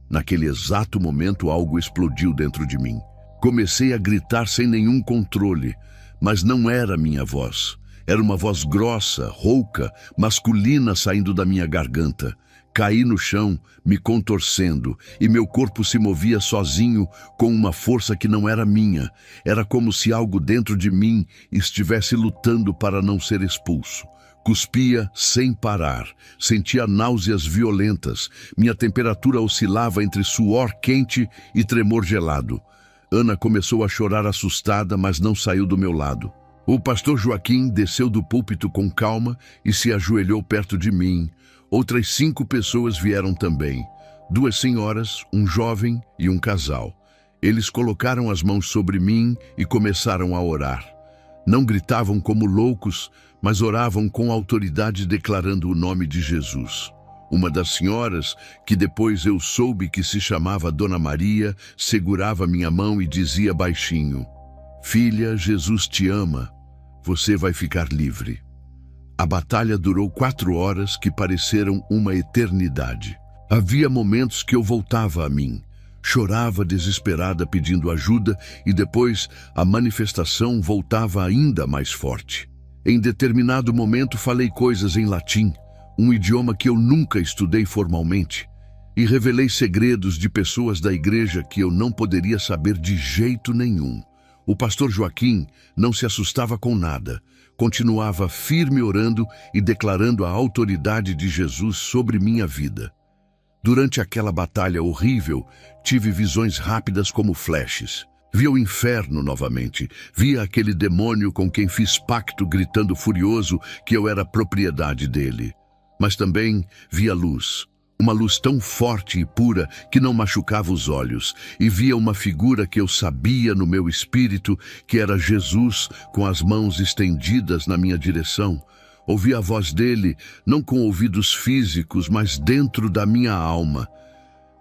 Naquele exato momento, algo explodiu dentro de mim. Comecei a gritar sem nenhum controle, mas não era minha voz. Era uma voz grossa, rouca, masculina saindo da minha garganta. Caí no chão, me contorcendo, e meu corpo se movia sozinho com uma força que não era minha. Era como se algo dentro de mim estivesse lutando para não ser expulso. Cuspia sem parar, sentia náuseas violentas. Minha temperatura oscilava entre suor quente e tremor gelado. Ana começou a chorar assustada, mas não saiu do meu lado. O pastor Joaquim desceu do púlpito com calma e se ajoelhou perto de mim. Outras 5 pessoas vieram também. 2 senhoras, um jovem e um casal. Eles colocaram as mãos sobre mim e começaram a orar. Não gritavam como loucos, mas oravam com autoridade declarando o nome de Jesus. Uma das senhoras, que depois eu soube que se chamava Dona Maria, segurava minha mão e dizia baixinho: "Filha, Jesus te ama. Você vai ficar livre." A batalha durou 4 horas que pareceram uma eternidade. Havia momentos que eu voltava a mim. Chorava desesperada pedindo ajuda e depois a manifestação voltava ainda mais forte. Em determinado momento falei coisas em latim, um idioma que eu nunca estudei formalmente, e revelei segredos de pessoas da igreja que eu não poderia saber de jeito nenhum. O pastor Joaquim não se assustava com nada. Continuava firme orando e declarando a autoridade de Jesus sobre minha vida. Durante aquela batalha horrível, tive visões rápidas como flashes. Via o inferno novamente, via aquele demônio com quem fiz pacto gritando furioso que eu era propriedade dele. Mas também via luz. Uma luz tão forte e pura que não machucava os olhos, e via uma figura que eu sabia no meu espírito que era Jesus com as mãos estendidas na minha direção. Ouvi a voz dele, não com ouvidos físicos, mas dentro da minha alma.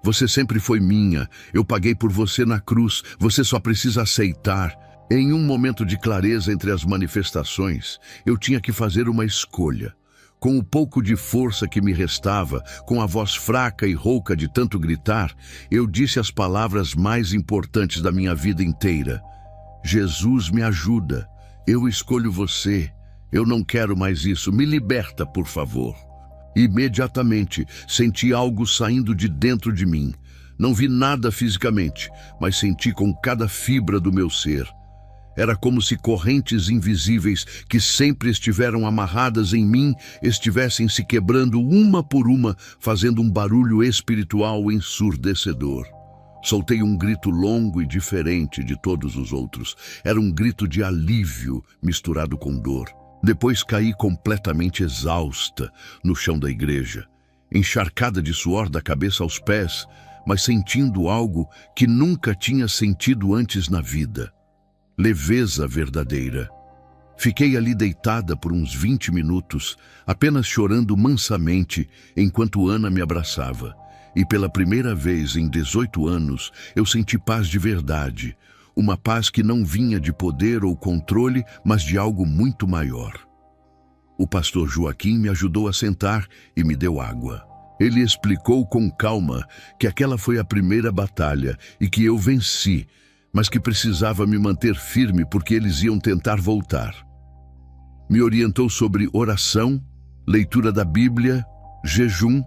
Você sempre foi minha, eu paguei por você na cruz, você só precisa aceitar. Em um momento de clareza entre as manifestações, eu tinha que fazer uma escolha. Com o pouco de força que me restava, com a voz fraca e rouca de tanto gritar, eu disse as palavras mais importantes da minha vida inteira. Jesus me ajuda, eu escolho você, eu não quero mais isso, me liberta, por favor. Imediatamente senti algo saindo de dentro de mim. Não vi nada fisicamente, mas senti com cada fibra do meu ser. Era como se correntes invisíveis que sempre estiveram amarradas em mim estivessem se quebrando uma por uma, fazendo um barulho espiritual ensurdecedor. Soltei um grito longo e diferente de todos os outros. Era um grito de alívio misturado com dor. Depois caí completamente exausta no chão da igreja, encharcada de suor da cabeça aos pés, mas sentindo algo que nunca tinha sentido antes na vida. Leveza verdadeira. Fiquei ali deitada por uns 20 minutos, apenas chorando mansamente, enquanto Ana me abraçava. E pela primeira vez em 18 anos, eu senti paz de verdade. Uma paz que não vinha de poder ou controle, mas de algo muito maior. O pastor Joaquim me ajudou a sentar e me deu água. Ele explicou com calma que aquela foi a primeira batalha e que eu venci, mas que precisava me manter firme porque eles iam tentar voltar. Me orientou sobre oração, leitura da Bíblia, jejum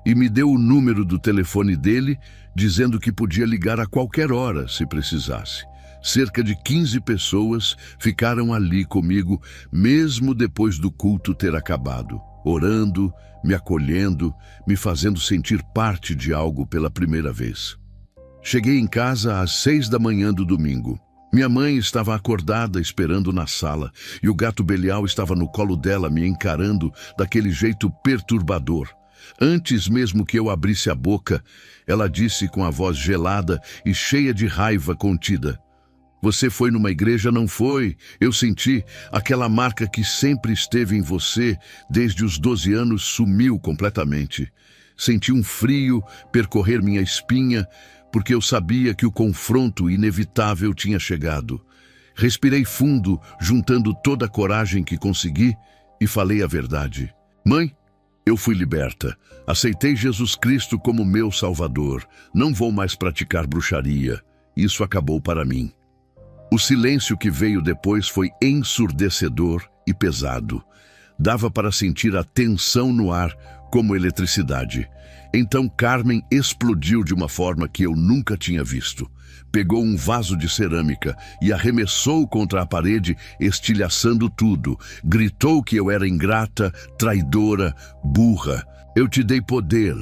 e me deu o número do telefone dele, dizendo que podia ligar a qualquer hora se precisasse. Cerca de 15 pessoas ficaram ali comigo, mesmo depois do culto ter acabado, orando, me acolhendo, me fazendo sentir parte de algo pela primeira vez. Cheguei em casa às 6 da manhã do domingo. Minha mãe estava acordada esperando na sala e o gato Belial estava no colo dela me encarando daquele jeito perturbador. Antes mesmo que eu abrisse a boca, ela disse com a voz gelada e cheia de raiva contida: "Você foi numa igreja, não foi? Eu senti. Aquela marca que sempre esteve em você desde os 12 anos sumiu completamente. Senti um frio percorrer minha espinha, porque eu sabia que o confronto inevitável tinha chegado. Respirei fundo, juntando toda a coragem que consegui, e falei a verdade. Mãe, eu fui liberta. Aceitei Jesus Cristo como meu Salvador. Não vou mais praticar bruxaria. Isso acabou para mim. O silêncio que veio depois foi ensurdecedor e pesado. Dava para sentir a tensão no ar, como eletricidade. Então Carmen explodiu de uma forma que eu nunca tinha visto. Pegou um vaso de cerâmica e arremessou contra a parede, estilhaçando tudo. Gritou que eu era ingrata, traidora, burra. Eu te dei poder.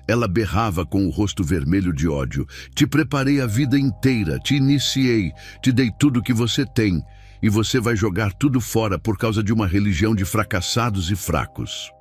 Ela berrava com o rosto vermelho de ódio. Te preparei a vida inteira, te iniciei, te dei tudo que você tem. E você vai jogar tudo fora por causa de uma religião de fracassados e fracos.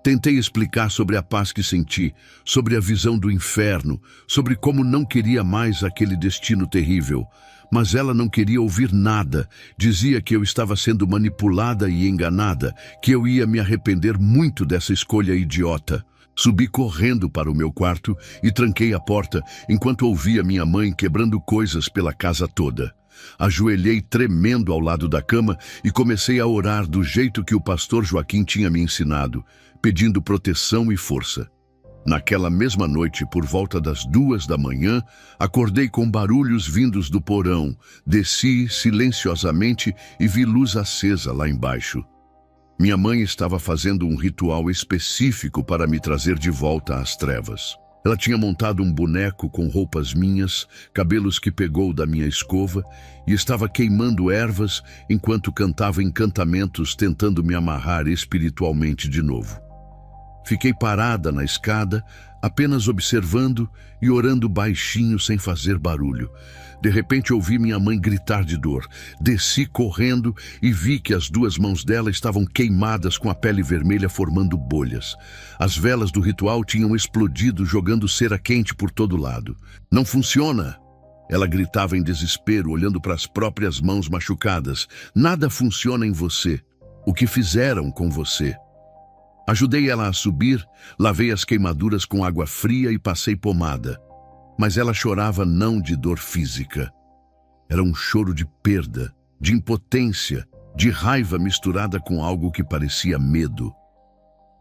Tentei explicar sobre a paz que senti, sobre a visão do inferno, sobre como não queria mais aquele destino terrível. Mas ela não queria ouvir nada. Dizia que eu estava sendo manipulada e enganada, que eu ia me arrepender muito dessa escolha idiota. Subi correndo para o meu quarto e tranquei a porta enquanto ouvia minha mãe quebrando coisas pela casa toda. Ajoelhei tremendo ao lado da cama e comecei a orar do jeito que o pastor Joaquim tinha me ensinado, pedindo proteção e força. Naquela mesma noite, por volta das 2 da manhã, acordei com barulhos vindos do porão, desci silenciosamente e vi luz acesa lá embaixo. Minha mãe estava fazendo um ritual específico para me trazer de volta às trevas. Ela tinha montado um boneco com roupas minhas, cabelos que pegou da minha escova, e estava queimando ervas enquanto cantava encantamentos tentando me amarrar espiritualmente de novo. Fiquei parada na escada, apenas observando e orando baixinho sem fazer barulho. De repente ouvi minha mãe gritar de dor. Desci correndo e vi que as 2 mãos dela estavam queimadas com a pele vermelha formando bolhas. As velas do ritual tinham explodido, jogando cera quente por todo lado. Não funciona! Ela gritava em desespero, olhando para as próprias mãos machucadas. Nada funciona em você. O que fizeram com você? Ajudei ela a subir, lavei as queimaduras com água fria e passei pomada. Mas ela chorava não de dor física. Era um choro de perda, de impotência, de raiva misturada com algo que parecia medo.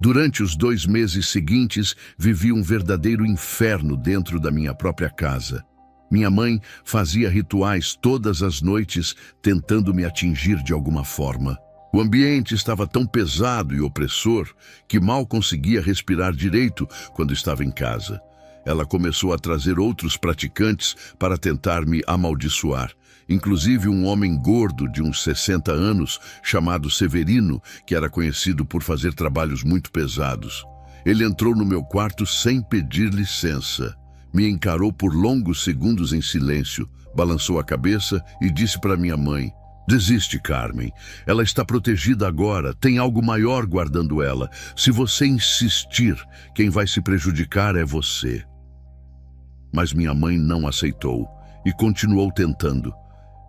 Durante os 2 meses seguintes, vivi um verdadeiro inferno dentro da minha própria casa. Minha mãe fazia rituais todas as noites, tentando me atingir de alguma forma. O ambiente estava tão pesado e opressor que mal conseguia respirar direito quando estava em casa. Ela começou a trazer outros praticantes para tentar me amaldiçoar, inclusive um homem gordo de uns 60 anos chamado Severino, que era conhecido por fazer trabalhos muito pesados. Ele entrou no meu quarto sem pedir licença. Me encarou por longos segundos em silêncio, balançou a cabeça e disse para minha mãe: Desiste, Carmen. Ela está protegida agora, tem algo maior guardando ela. Se você insistir, quem vai se prejudicar é você. Mas minha mãe não aceitou e continuou tentando.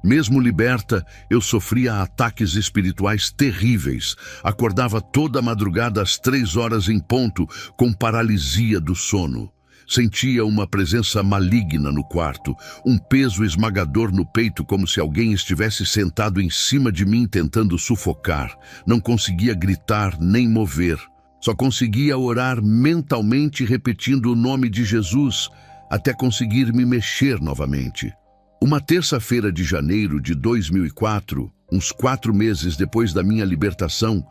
Mesmo liberta, eu sofria ataques espirituais terríveis. Acordava toda a madrugada às 3 horas em ponto, com paralisia do sono. Sentia uma presença maligna no quarto, um peso esmagador no peito como se alguém estivesse sentado em cima de mim tentando sufocar. Não conseguia gritar nem mover. Só conseguia orar mentalmente repetindo o nome de Jesus até conseguir me mexer novamente. Uma terça-feira de janeiro de 2004, uns 4 meses depois da minha libertação,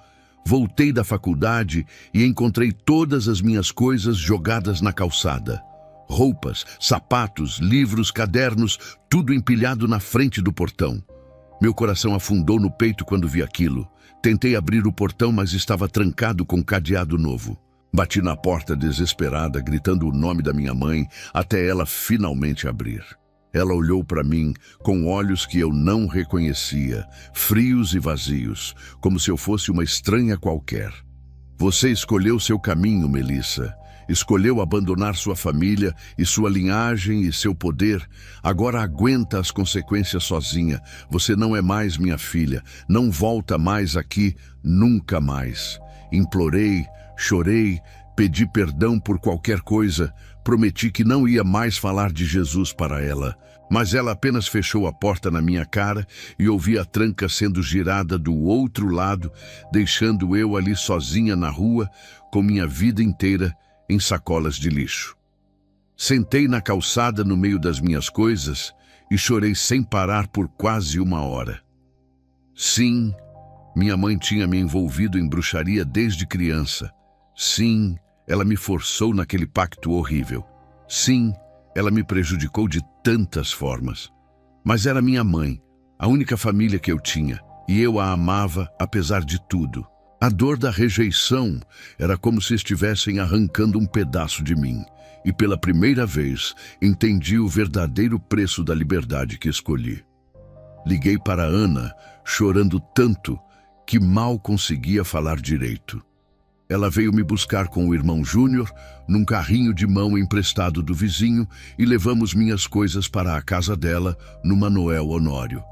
voltei da faculdade e encontrei todas as minhas coisas jogadas na calçada. Roupas, sapatos, livros, cadernos, tudo empilhado na frente do portão. Meu coração afundou no peito quando vi aquilo. Tentei abrir o portão, mas estava trancado com cadeado novo. Bati na porta desesperada, gritando o nome da minha mãe, até ela finalmente abrir. Ela olhou para mim com olhos que eu não reconhecia, frios e vazios, como se eu fosse uma estranha qualquer. Você escolheu seu caminho, Melissa. Escolheu abandonar sua família e sua linhagem e seu poder. Agora aguenta as consequências sozinha. Você não é mais minha filha. Não volta mais aqui, nunca mais. Implorei, chorei, Pedi perdão por qualquer coisa, prometi que não ia mais falar de Jesus para ela, mas ela apenas fechou a porta na minha cara e ouvi a tranca sendo girada do outro lado, deixando eu ali sozinha na rua, com minha vida inteira em sacolas de lixo. Sentei na calçada no meio das minhas coisas e chorei sem parar por quase 1 hora. Sim, minha mãe tinha me envolvido em bruxaria desde criança. Sim, ela me forçou naquele pacto horrível. Sim, ela me prejudicou de tantas formas. Mas era minha mãe, a única família que eu tinha, e eu a amava apesar de tudo. A dor da rejeição era como se estivessem arrancando um pedaço de mim. E pela primeira vez, entendi o verdadeiro preço da liberdade que escolhi. Liguei para Ana, chorando tanto que mal conseguia falar direito. Ela veio me buscar com o irmão Júnior, num carrinho de mão emprestado do vizinho, e levamos minhas coisas para a casa dela, no Manoel Honório.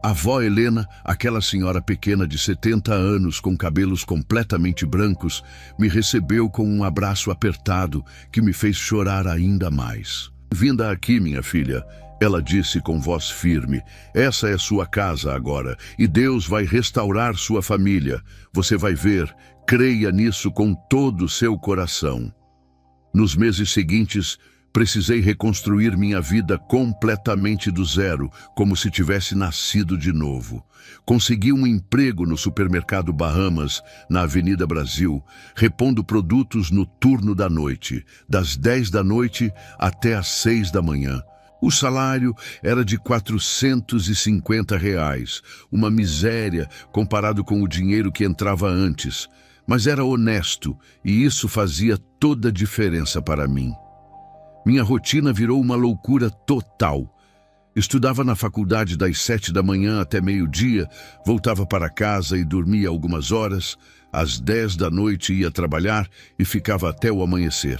A avó Helena, aquela senhora pequena de 70 anos com cabelos completamente brancos, me recebeu com um abraço apertado que me fez chorar ainda mais. "Vinda aqui, minha filha", ela disse com voz firme. "Essa é sua casa agora, e Deus vai restaurar sua família. Você vai ver, creia nisso com todo o seu coração." Nos meses seguintes, precisei reconstruir minha vida completamente do zero, como se tivesse nascido de novo. Consegui um emprego no supermercado Bahamas, na Avenida Brasil, repondo produtos no turno da noite, das 10 da noite até às 6 da manhã. O salário era de R$ 450, uma miséria comparado com o dinheiro que entrava antes, mas era honesto e isso fazia toda a diferença para mim. Minha rotina virou uma loucura total. Estudava na faculdade das 7 da manhã até meio-dia, voltava para casa e dormia algumas horas, às 10 da noite ia trabalhar e ficava até o amanhecer.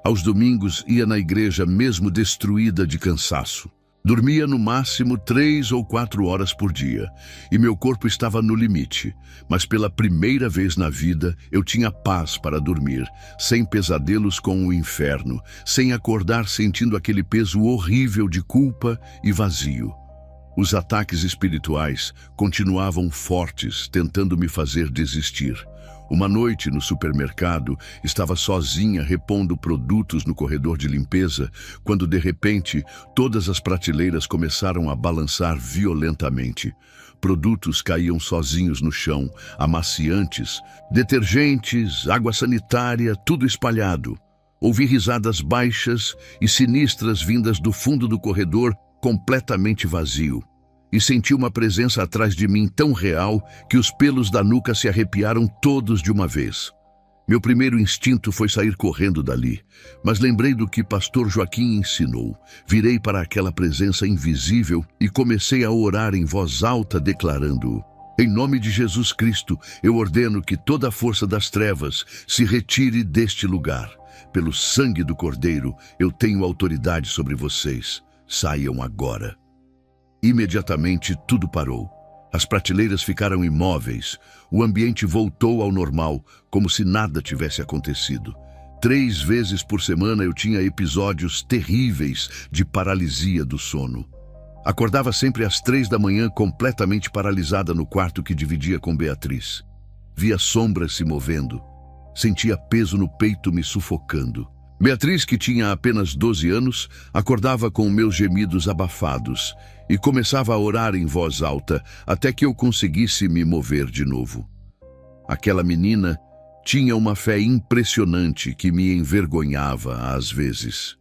Aos domingos ia na igreja mesmo destruída de cansaço. Dormia no máximo 3 ou 4 horas por dia, e meu corpo estava no limite, mas pela primeira vez na vida eu tinha paz para dormir, sem pesadelos com o inferno, sem acordar sentindo aquele peso horrível de culpa e vazio. Os ataques espirituais continuavam fortes, tentando me fazer desistir. Uma noite, no supermercado, estava sozinha repondo produtos no corredor de limpeza, quando de repente todas as prateleiras começaram a balançar violentamente. Produtos caíam sozinhos no chão, amaciantes, detergentes, água sanitária, tudo espalhado. Ouvi risadas baixas e sinistras vindas do fundo do corredor, completamente vazio. E senti uma presença atrás de mim tão real que os pelos da nuca se arrepiaram todos de uma vez. Meu primeiro instinto foi sair correndo dali, mas lembrei do que pastor Joaquim ensinou. Virei para aquela presença invisível e comecei a orar em voz alta, declarando: "Em nome de Jesus Cristo, eu ordeno que toda a força das trevas se retire deste lugar. Pelo sangue do Cordeiro, eu tenho autoridade sobre vocês. Saiam agora." Imediatamente tudo parou. As prateleiras ficaram imóveis. O ambiente voltou ao normal, como se nada tivesse acontecido. 3 vezes por semana eu tinha episódios terríveis de paralisia do sono. Acordava sempre às 3 da manhã, completamente paralisada no quarto que dividia com Beatriz. Via sombras se movendo. Sentia peso no peito me sufocando. Beatriz, que tinha apenas 12 anos, acordava com meus gemidos abafados e começava a orar em voz alta até que eu conseguisse me mover de novo. Aquela menina tinha uma fé impressionante que me envergonhava às vezes.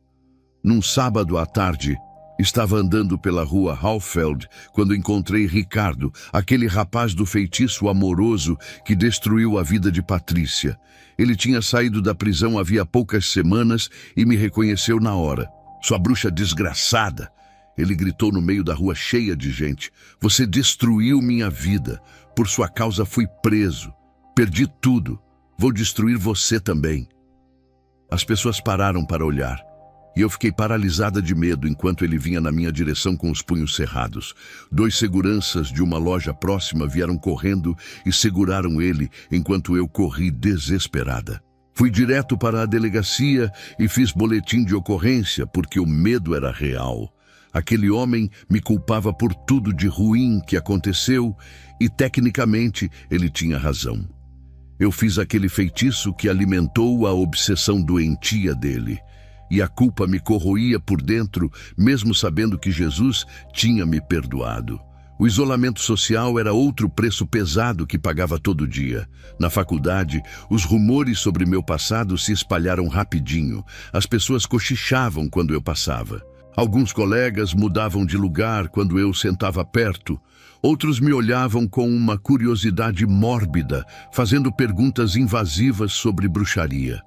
Num sábado à tarde, estava andando pela rua Halfeld quando encontrei Ricardo, aquele rapaz do feitiço amoroso que destruiu a vida de Patrícia. Ele tinha saído da prisão havia poucas semanas e me reconheceu na hora. "Sua bruxa desgraçada!" Ele gritou no meio da rua cheia de gente. "Você destruiu minha vida. Por sua causa fui preso. Perdi tudo. Vou destruir você também." As pessoas pararam para olhar. E eu fiquei paralisada de medo enquanto ele vinha na minha direção com os punhos cerrados. 2 seguranças de uma loja próxima vieram correndo e seguraram ele enquanto eu corri desesperada. Fui direto para a delegacia e fiz boletim de ocorrência porque o medo era real. Aquele homem me culpava por tudo de ruim que aconteceu e, tecnicamente, ele tinha razão. Eu fiz aquele feitiço que alimentou a obsessão doentia dele. E a culpa me corroía por dentro, mesmo sabendo que Jesus tinha me perdoado. O isolamento social era outro preço pesado que pagava todo dia. Na faculdade, os rumores sobre meu passado se espalharam rapidinho. As pessoas cochichavam quando eu passava. Alguns colegas mudavam de lugar quando eu sentava perto. Outros me olhavam com uma curiosidade mórbida, fazendo perguntas invasivas sobre bruxaria.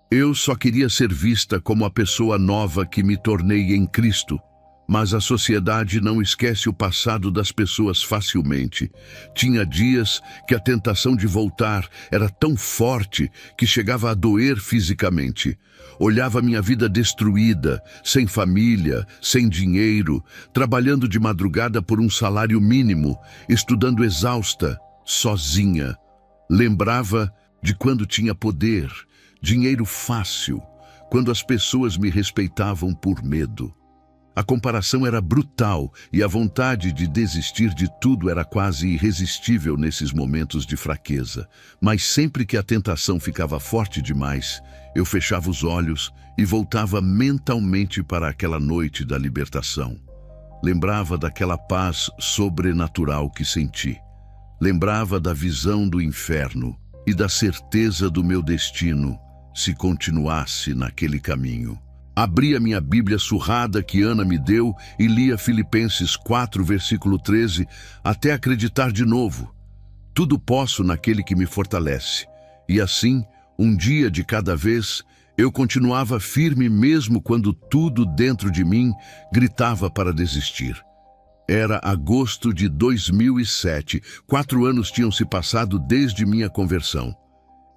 Eu só queria ser vista como a pessoa nova que me tornei em Cristo. Mas a sociedade não esquece o passado das pessoas facilmente. Tinha dias que a tentação de voltar era tão forte que chegava a doer fisicamente. Olhava minha vida destruída, sem família, sem dinheiro, trabalhando de madrugada por um salário mínimo, estudando exausta, sozinha. Lembrava de quando tinha poder, dinheiro fácil, quando as pessoas me respeitavam por medo. A comparação era brutal e a vontade de desistir de tudo era quase irresistível nesses momentos de fraqueza. Mas sempre que a tentação ficava forte demais, eu fechava os olhos e voltava mentalmente para aquela noite da libertação. Lembrava daquela paz sobrenatural que senti. Lembrava da visão do inferno e da certeza do meu destino se continuasse naquele caminho. Abri a minha Bíblia surrada que Ana me deu e lia Filipenses 4, versículo 13, até acreditar de novo. Tudo posso naquele que me fortalece. E assim, um dia de cada vez, eu continuava firme mesmo quando tudo dentro de mim gritava para desistir. Era agosto de 2007. 4 anos tinham se passado desde minha conversão.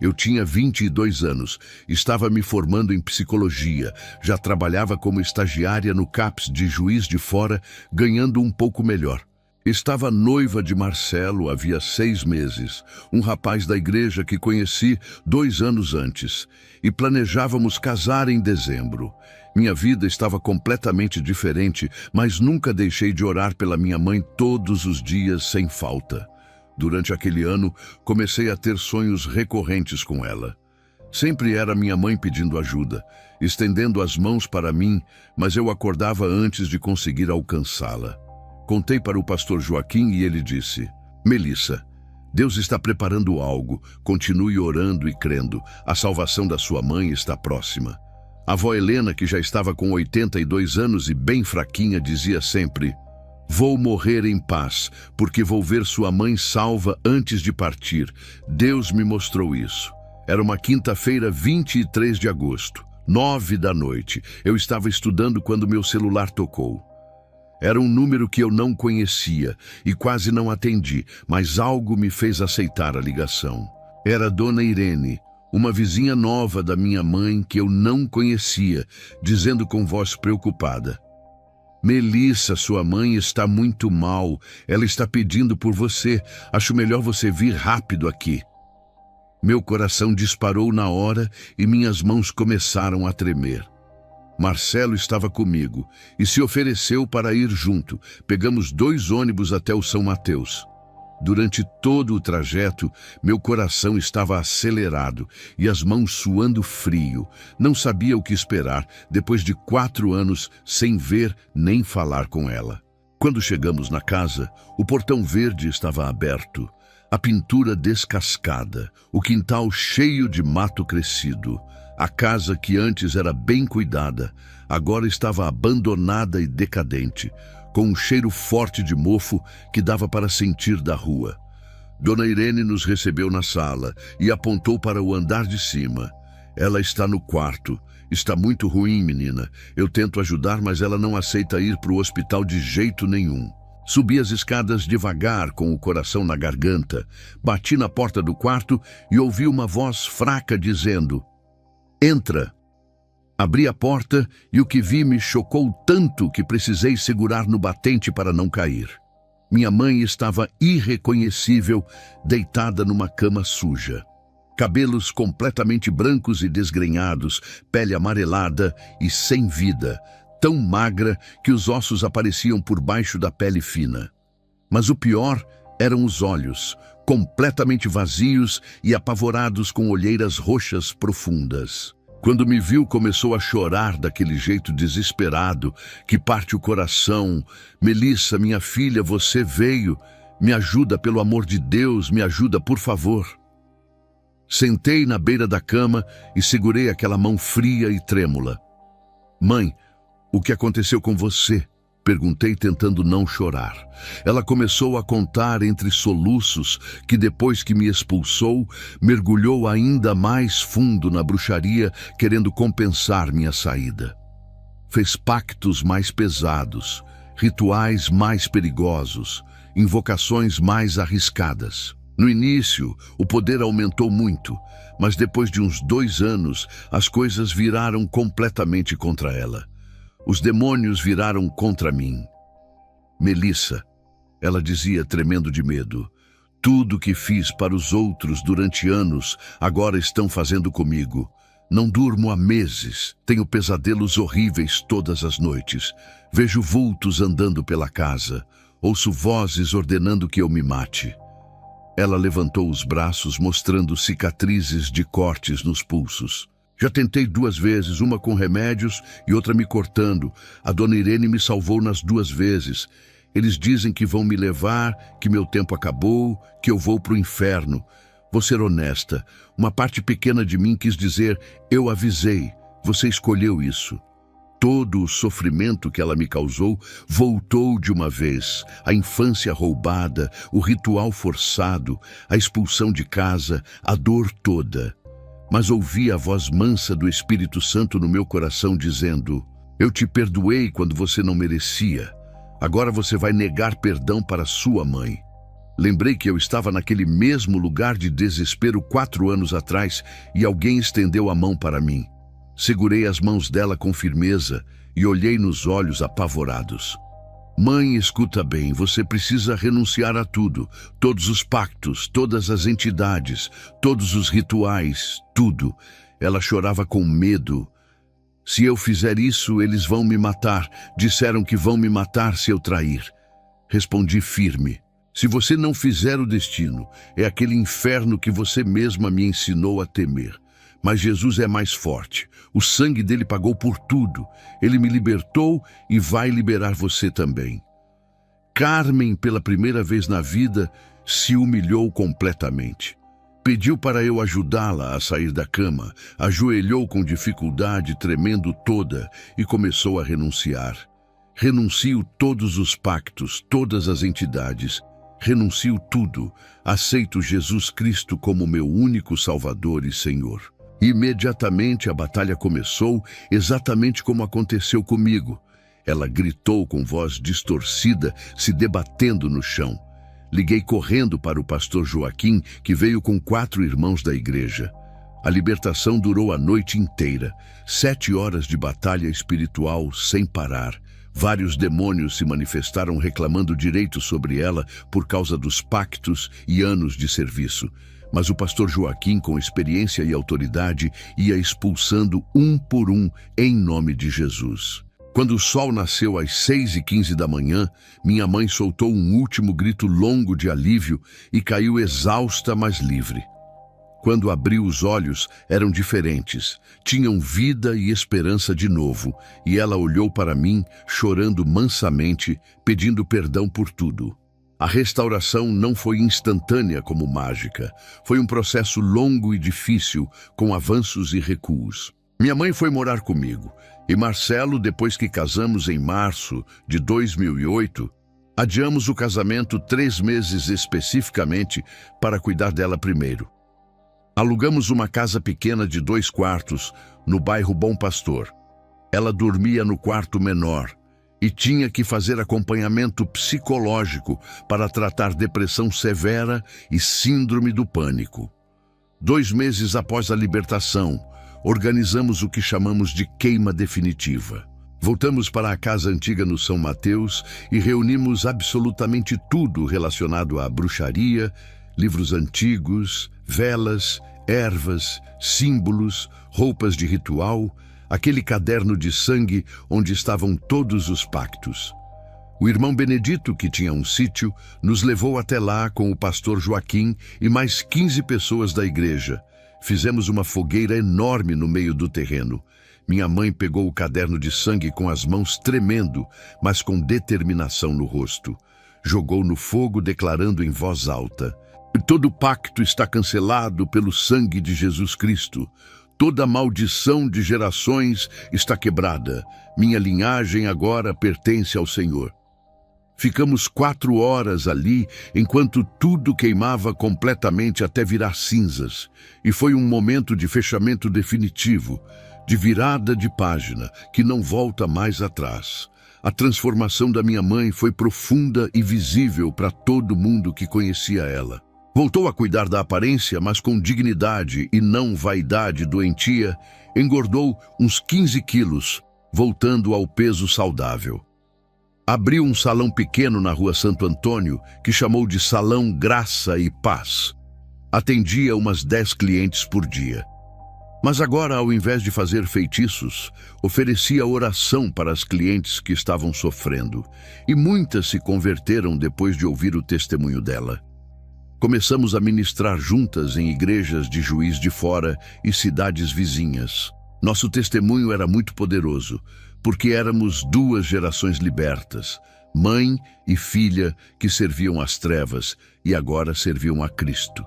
Eu tinha 22 anos, estava me formando em psicologia, já trabalhava como estagiária no CAPS de Juiz de Fora, ganhando um pouco melhor. Estava noiva de Marcelo havia 6 meses, um rapaz da igreja que conheci 2 anos antes, e planejávamos casar em dezembro. Minha vida estava completamente diferente, mas nunca deixei de orar pela minha mãe todos os dias sem falta. Durante aquele ano, comecei a ter sonhos recorrentes com ela. Sempre era minha mãe pedindo ajuda, estendendo as mãos para mim, mas eu acordava antes de conseguir alcançá-la. Contei para o pastor Joaquim e ele disse: Melissa, Deus está preparando algo, continue orando e crendo, a salvação da sua mãe está próxima. A avó Helena, que já estava com 82 anos e bem fraquinha, dizia sempre: Vou morrer em paz, porque vou ver sua mãe salva antes de partir. Deus me mostrou isso. Era uma quinta-feira, 23 de agosto, 9 da noite. Eu estava estudando quando meu celular tocou. Era um número que eu não conhecia e quase não atendi, mas algo me fez aceitar a ligação. Era Dona Irene, uma vizinha nova da minha mãe que eu não conhecia, dizendo com voz preocupada: Melissa, sua mãe está muito mal. Ela está pedindo por você. Acho melhor você vir rápido aqui. Meu coração disparou na hora e minhas mãos começaram a tremer. Marcelo estava comigo e se ofereceu para ir junto. Pegamos 2 ônibus até o São Mateus. Durante todo o trajeto, meu coração estava acelerado e as mãos suando frio. Não sabia o que esperar, depois de 4 anos sem ver nem falar com ela. Quando chegamos na casa, o portão verde estava aberto, a pintura descascada, o quintal cheio de mato crescido. A casa, que antes era bem cuidada, agora estava abandonada e decadente, com um cheiro forte de mofo que dava para sentir da rua. Dona Irene nos recebeu na sala e apontou para o andar de cima. Ela está no quarto. Está muito ruim, menina. Eu tento ajudar, mas ela não aceita ir para o hospital de jeito nenhum. Subi as escadas devagar, com o coração na garganta. Bati na porta do quarto e ouvi uma voz fraca dizendo: Entra. Abri a porta e o que vi me chocou tanto que precisei segurar no batente para não cair. Minha mãe estava irreconhecível, deitada numa cama suja. cabelos completamente brancos e desgrenhados, pele amarelada e sem vida, tão magra que os ossos apareciam por baixo da pele fina. Mas o pior eram os olhos, completamente vazios e apavorados com olheiras roxas profundas. Quando me viu, começou a chorar daquele jeito desesperado, que parte o coração. Melissa, minha filha, você veio. Me ajuda, pelo amor de Deus, me ajuda, por favor. Sentei na beira da cama e segurei aquela mão fria e trêmula. Mãe, o que aconteceu com você? Perguntei, tentando não chorar. Ela começou a contar entre soluços que, depois que me expulsou, mergulhou ainda mais fundo na bruxaria, querendo compensar minha saída. Fez pactos mais pesados, rituais mais perigosos, invocações mais arriscadas. No início, o poder aumentou muito, mas depois de uns 2 anos, as coisas viraram completamente contra ela. Os demônios viraram contra mim. Melissa, ela dizia, tremendo de medo, tudo que fiz para os outros durante anos, agora estão fazendo comigo. Não durmo há meses, tenho pesadelos horríveis todas as noites. Vejo vultos andando pela casa, ouço vozes ordenando que eu me mate. Ela levantou os braços, mostrando cicatrizes de cortes nos pulsos. Já tentei 2 vezes, uma com remédios e outra me cortando. A dona Irene me salvou nas 2 vezes. Eles dizem que vão me levar, que meu tempo acabou, que eu vou para o inferno. Vou ser honesta, uma parte pequena de mim quis dizer, eu avisei, você escolheu isso. Todo o sofrimento que ela me causou voltou de uma vez. A infância roubada, o ritual forçado, a expulsão de casa, a dor toda. Mas ouvi a voz mansa do Espírito Santo no meu coração dizendo, eu te perdoei quando você não merecia. Agora você vai negar perdão para sua mãe. Lembrei que eu estava naquele mesmo lugar de desespero 4 anos atrás e alguém estendeu a mão para mim. Segurei as mãos dela com firmeza e olhei nos olhos apavorados. Mãe, escuta bem, você precisa renunciar a tudo, todos os pactos, todas as entidades, todos os rituais, tudo. Ela chorava com medo. Se eu fizer isso, eles vão me matar. Disseram que vão me matar se eu trair. Respondi firme. Se você não fizer o destino, é aquele inferno que você mesma me ensinou a temer. Mas Jesus é mais forte. O sangue dele pagou por tudo. Ele me libertou e vai liberar você também. Carmen, pela primeira vez na vida, se humilhou completamente. Pediu para eu ajudá-la a sair da cama, ajoelhou com dificuldade, tremendo toda, e começou a renunciar. Renuncio todos os pactos, todas as entidades. Renuncio tudo. Aceito Jesus Cristo como meu único Salvador e Senhor. Imediatamente a batalha começou, exatamente como aconteceu comigo. Ela gritou com voz distorcida, se debatendo no chão. Liguei correndo para o pastor Joaquim, que veio com 4 irmãos da igreja. A libertação durou a noite inteira, 7 horas de batalha espiritual sem parar. Vários demônios se manifestaram reclamando direito sobre ela por causa dos pactos e anos de serviço. Mas o pastor Joaquim, com experiência e autoridade, ia expulsando um por um em nome de Jesus. Quando o sol nasceu às 6h15 da manhã, minha mãe soltou um último grito longo de alívio e caiu exausta, mas livre. Quando abriu os olhos, eram diferentes, tinham vida e esperança de novo, e ela olhou para mim, chorando mansamente, pedindo perdão por tudo. A restauração não foi instantânea como mágica. Foi um processo longo e difícil, com avanços e recuos. Minha mãe foi morar comigo, e Marcelo, depois que casamos em março de 2008, adiamos o casamento 3 meses especificamente para cuidar dela primeiro. Alugamos uma casa pequena de 2 quartos no bairro Bom Pastor. Ela dormia no quarto menor e tinha que fazer acompanhamento psicológico para tratar depressão severa e síndrome do pânico. 2 meses após a libertação, organizamos o que chamamos de queima definitiva. Voltamos para a casa antiga no São Mateus e reunimos absolutamente tudo relacionado à bruxaria, livros antigos, velas, ervas, símbolos, roupas de ritual, aquele caderno de sangue onde estavam todos os pactos. O irmão Benedito, que tinha um sítio, nos levou até lá com o pastor Joaquim e mais 15 pessoas da igreja. Fizemos uma fogueira enorme no meio do terreno. Minha mãe pegou o caderno de sangue com as mãos tremendo, mas com determinação no rosto. Jogou no fogo, declarando em voz alta: "Todo pacto está cancelado pelo sangue de Jesus Cristo. Toda maldição de gerações está quebrada. Minha linhagem agora pertence ao Senhor." Ficamos 4 horas ali, enquanto tudo queimava completamente até virar cinzas. E foi um momento de fechamento definitivo, de virada de página, que não volta mais atrás. A transformação da minha mãe foi profunda e visível para todo mundo que conhecia ela. Voltou a cuidar da aparência, mas com dignidade e não vaidade doentia, engordou uns 15 quilos, voltando ao peso saudável. Abriu um salão pequeno na rua Santo Antônio, que chamou de Salão Graça e Paz. Atendia umas 10 clientes por dia. Mas agora, ao invés de fazer feitiços, oferecia oração para as clientes que estavam sofrendo. E muitas se converteram depois de ouvir o testemunho dela. Começamos a ministrar juntas em igrejas de Juiz de Fora e cidades vizinhas. Nosso testemunho era muito poderoso, porque éramos 2 gerações libertas, mãe e filha que serviam às trevas e agora serviam a Cristo.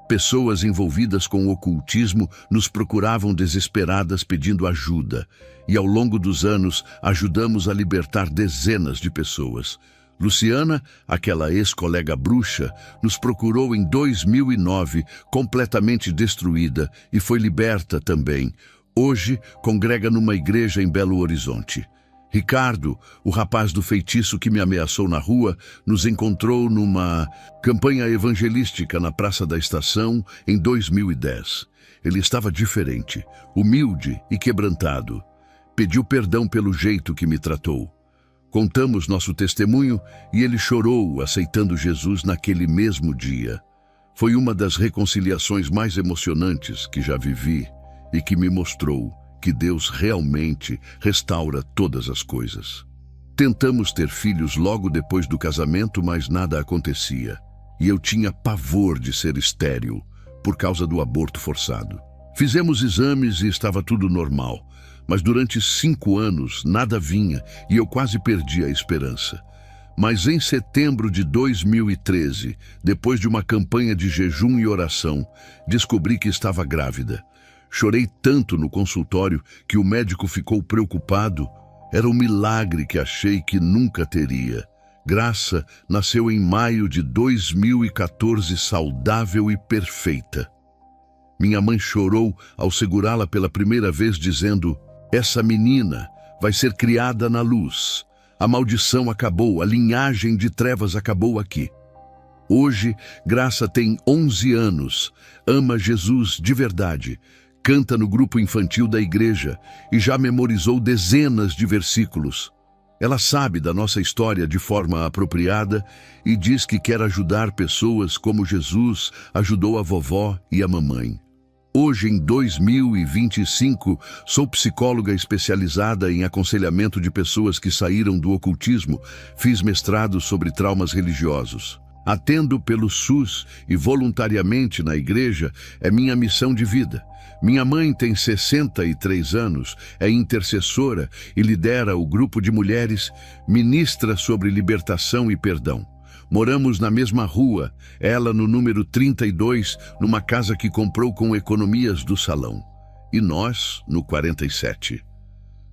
Pessoas envolvidas com o ocultismo nos procuravam desesperadas pedindo ajuda, e ao longo dos anos ajudamos a libertar dezenas de pessoas. Luciana, aquela ex-colega bruxa, nos procurou em 2009, completamente destruída, e foi liberta também. Hoje, congrega numa igreja em Belo Horizonte. Ricardo, o rapaz do feitiço que me ameaçou na rua, nos encontrou numa campanha evangelística na Praça da Estação em 2010. Ele estava diferente, humilde e quebrantado. Pediu perdão pelo jeito que me tratou. Contamos nosso testemunho e ele chorou, aceitando Jesus naquele mesmo dia. Foi uma das reconciliações mais emocionantes que já vivi e que me mostrou que Deus realmente restaura todas as coisas. Tentamos ter filhos logo depois do casamento, mas nada acontecia. E eu tinha pavor de ser estéril, por causa do aborto forçado. Fizemos exames e estava tudo normal, mas durante 5 anos nada vinha e eu quase perdi a esperança. Mas em setembro de 2013, depois de uma campanha de jejum e oração, descobri que estava grávida. Chorei tanto no consultório que o médico ficou preocupado. Era um milagre que achei que nunca teria. Graça nasceu em maio de 2014, saudável e perfeita. Minha mãe chorou ao segurá-la pela primeira vez, dizendo: "Essa menina vai ser criada na luz. A maldição acabou, a linhagem de trevas acabou aqui." Hoje, Graça tem 11 anos, ama Jesus de verdade, canta no grupo infantil da igreja e já memorizou dezenas de versículos. Ela sabe da nossa história de forma apropriada e diz que quer ajudar pessoas como Jesus ajudou a vovó e a mamãe. Hoje, em 2025, sou psicóloga especializada em aconselhamento de pessoas que saíram do ocultismo. Fiz mestrado sobre traumas religiosos. Atendo pelo SUS e voluntariamente na igreja é minha missão de vida. Minha mãe tem 63 anos, é intercessora e lidera o grupo de mulheres, ministra sobre libertação e perdão. Moramos na mesma rua, ela no número 32, numa casa que comprou com economias do salão. E nós, no 47.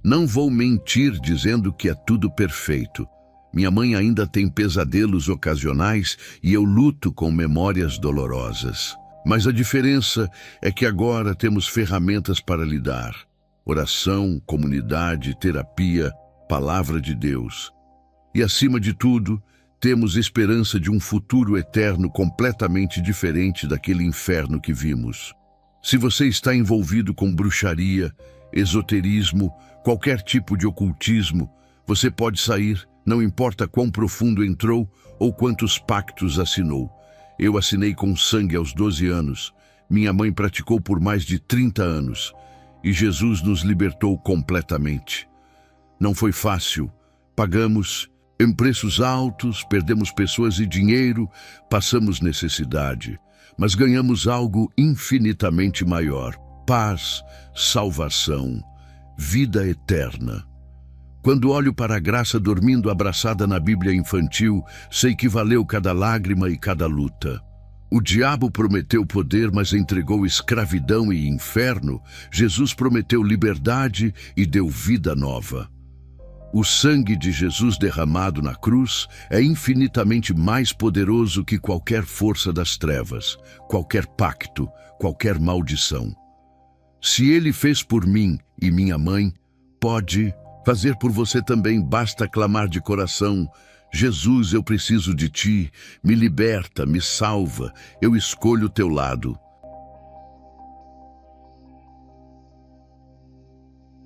Não vou mentir dizendo que é tudo perfeito. Minha mãe ainda tem pesadelos ocasionais e eu luto com memórias dolorosas. Mas a diferença é que agora temos ferramentas para lidar. Oração, comunidade, terapia, palavra de Deus. E acima de tudo, temos esperança de um futuro eterno completamente diferente daquele inferno que vimos. Se você está envolvido com bruxaria, esoterismo, qualquer tipo de ocultismo, você pode sair, não importa quão profundo entrou ou quantos pactos assinou. Eu assinei com sangue aos 12 anos. minha mãe praticou por mais de 30 anos e Jesus nos libertou completamente. Não foi fácil, pagamos em preços altos, perdemos pessoas e dinheiro, passamos necessidade, mas ganhamos algo infinitamente maior: paz, salvação, vida eterna. Quando olho para a graça dormindo abraçada na Bíblia infantil, sei que valeu cada lágrima e cada luta. O diabo prometeu poder, mas entregou escravidão e inferno. Jesus prometeu liberdade e deu vida nova. O sangue de Jesus derramado na cruz é infinitamente mais poderoso que qualquer força das trevas, qualquer pacto, qualquer maldição. Se ele fez por mim e minha mãe, pode fazer por você também. Basta clamar de coração: Jesus, eu preciso de ti, me liberta, me salva, eu escolho o teu lado.